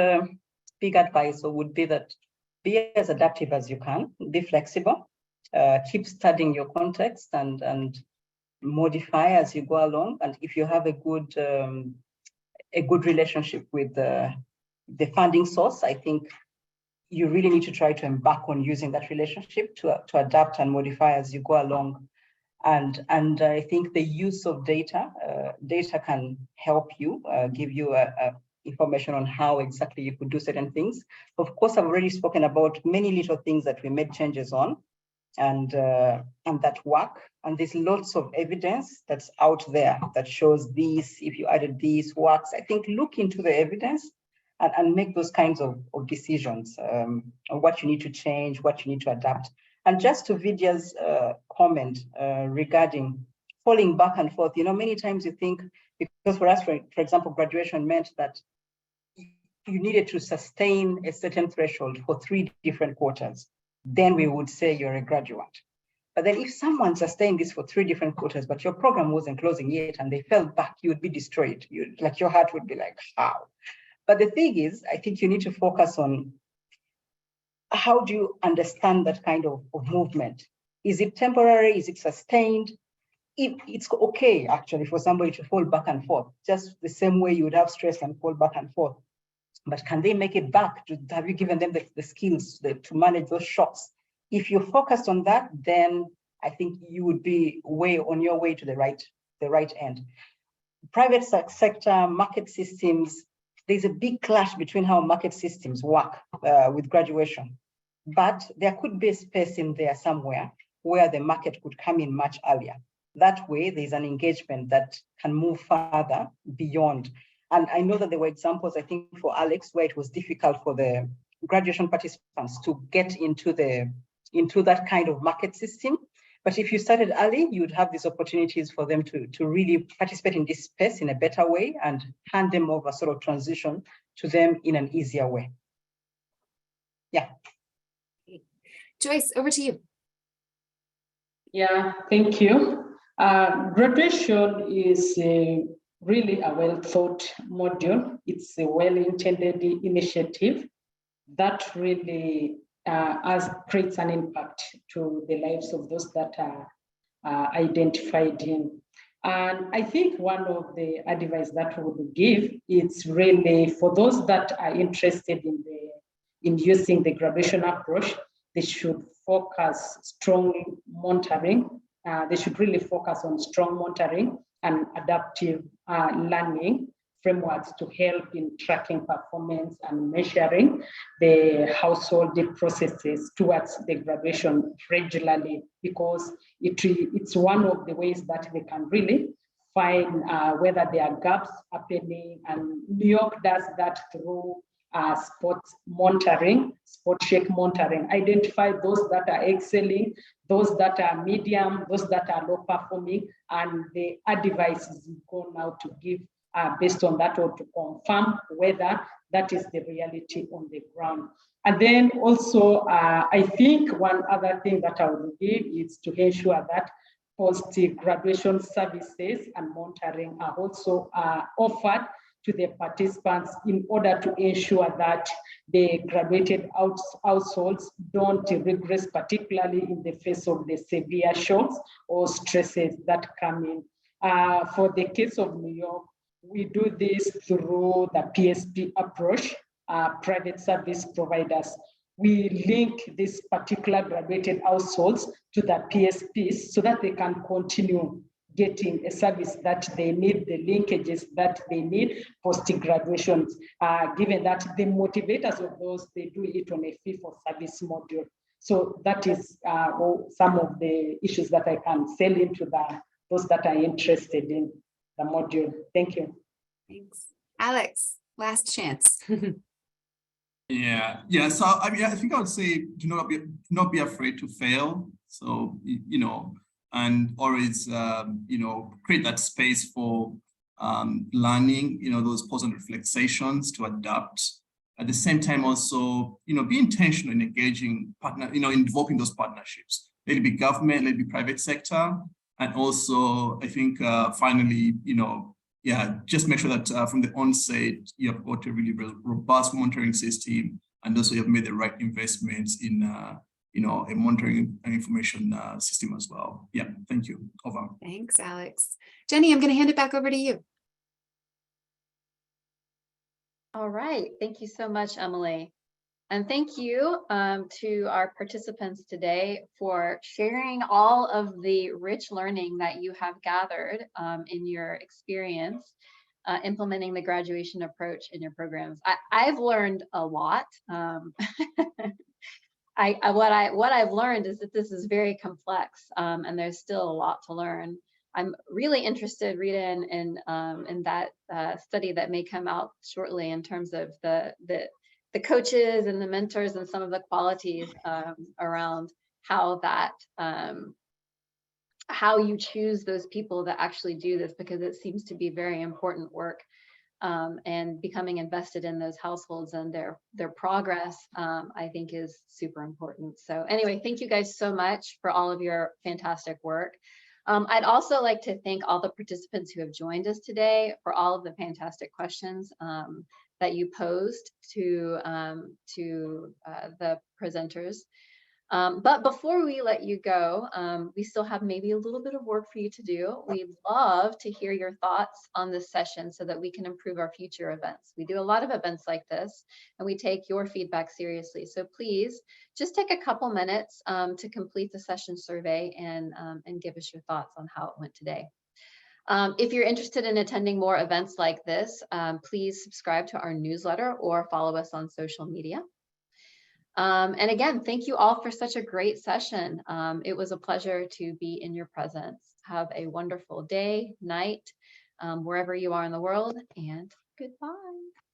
advice would be that be as adaptive as you can, be flexible, keep studying your context and modify as you go along. And if you have a good relationship with the funding source, I think you really need to try to embark on using that relationship to adapt and modify as you go along. And I think the use of data can help you, give you information on how exactly you could do certain things. Of course, I've already spoken about many little things that we made changes on and that work. And there's lots of evidence that's out there that shows this, if you added this, works. I think look into the evidence and make those kinds of decisions on what you need to change, what you need to adapt. And just to Vidya's comment regarding falling back and forth, many times you think, because for us, for example, graduation meant that you needed to sustain a certain threshold for 3 different quarters. Then we would say you're a graduate. But then if someone sustained this for 3 different quarters, but your program wasn't closing yet and they fell back, you would be destroyed. Your heart would be like, how? But the thing is, I think you need to focus on how do you understand that kind of movement? Is it temporary? Is it sustained? It's okay, actually, for somebody to fall back and forth, just the same way you would have stress and fall back and forth. But can they make it back? Have you given them the skills to manage those shocks? If you focused on that, then I think you would be way on your way to the right end. Private sector, market systems, there's a big clash between how market systems work with graduation. But there could be a space in there somewhere where the market could come in much earlier. That way, there's an engagement that can move further beyond. And I know that there were examples, I think, for Alex, where it was difficult for the graduation participants to get into that kind of market system. But if you started early, you'd have these opportunities for them to really participate in this space in a better way and hand them over, sort of transition to them in an easier way. Yeah.
Joyce, over to you.
Yeah, thank you. Graduation is really a well-thought module. It's a well-intended initiative that really creates an impact to the lives of those that are identified in. And I think one of the advice that we would give is really for those that are interested in using the graduation approach, they should focus strongly monitoring. They should really focus on strong monitoring and adaptive learning frameworks to help in tracking performance and measuring the household processes towards the graduation regularly, because it's one of the ways that they can really find whether there are gaps happening. And New York does that through spot monitoring, spot check monitoring, identify those that are excelling, those that are medium, those that are low performing, and the advice is going now to give based on that or to confirm whether that is the reality on the ground. And then also, I think one other thing that I would give is to ensure that post-graduation services and mentoring are also offered to the participants in order to ensure that the graduated households don't regress, particularly in the face of the severe shocks or stresses that come in. For the case of New York, we do this through the PSP approach, private service providers. We link these particular graduated households to the PSPs so that they can continue getting a service that they need, the linkages that they need post-graduation, given that the motivators of those, they do it on a fee-for-service module. So that is some of the issues that I can sell into those that are interested in the module. Thank you.
Thanks. Alex, last chance.
Yeah. So I mean, I think I would say do not be afraid to fail. So and always create that space for learning. Those pause and reflections to adapt. At the same time, also be intentional in engaging in developing those partnerships. Let it be government, let it be private sector, and also I think finally just make sure that from the onset, you have got a really robust monitoring system, and also you have made the right investments in, a monitoring and information system as well. Yeah, thank you. Over.
Thanks, Alex. Jenny, I'm going to hand it back over to you.
All right, thank you so much, Emily. And thank you to our participants today for sharing all of the rich learning that you have gathered in your experience implementing the graduation approach in your programs. I've learned a lot. What I've learned is that this is very complex and there's still a lot to learn. I'm really interested, Rita, in that study that may come out shortly in terms of the coaches and the mentors and some of the qualities around how you choose those people that actually do this, because it seems to be very important work, and becoming invested in those households and their progress, I think is super important. So anyway, thank you guys so much for all of your fantastic work. I'd also like to thank all the participants who have joined us today for all of the fantastic questions that you posed to the presenters. But before we let you go, we still have maybe a little bit of work for you to do. We'd love to hear your thoughts on this session so that we can improve our future events. We do a lot of events like this, and we take your feedback seriously. So please just take a couple minutes to complete the session survey and give us your thoughts on how it went today. If you're interested in attending more events like this, please subscribe to our newsletter or follow us on social media. And again, thank you all for such a great session. It was a pleasure to be in your presence. Have a wonderful day, night, wherever you are in the world, and goodbye.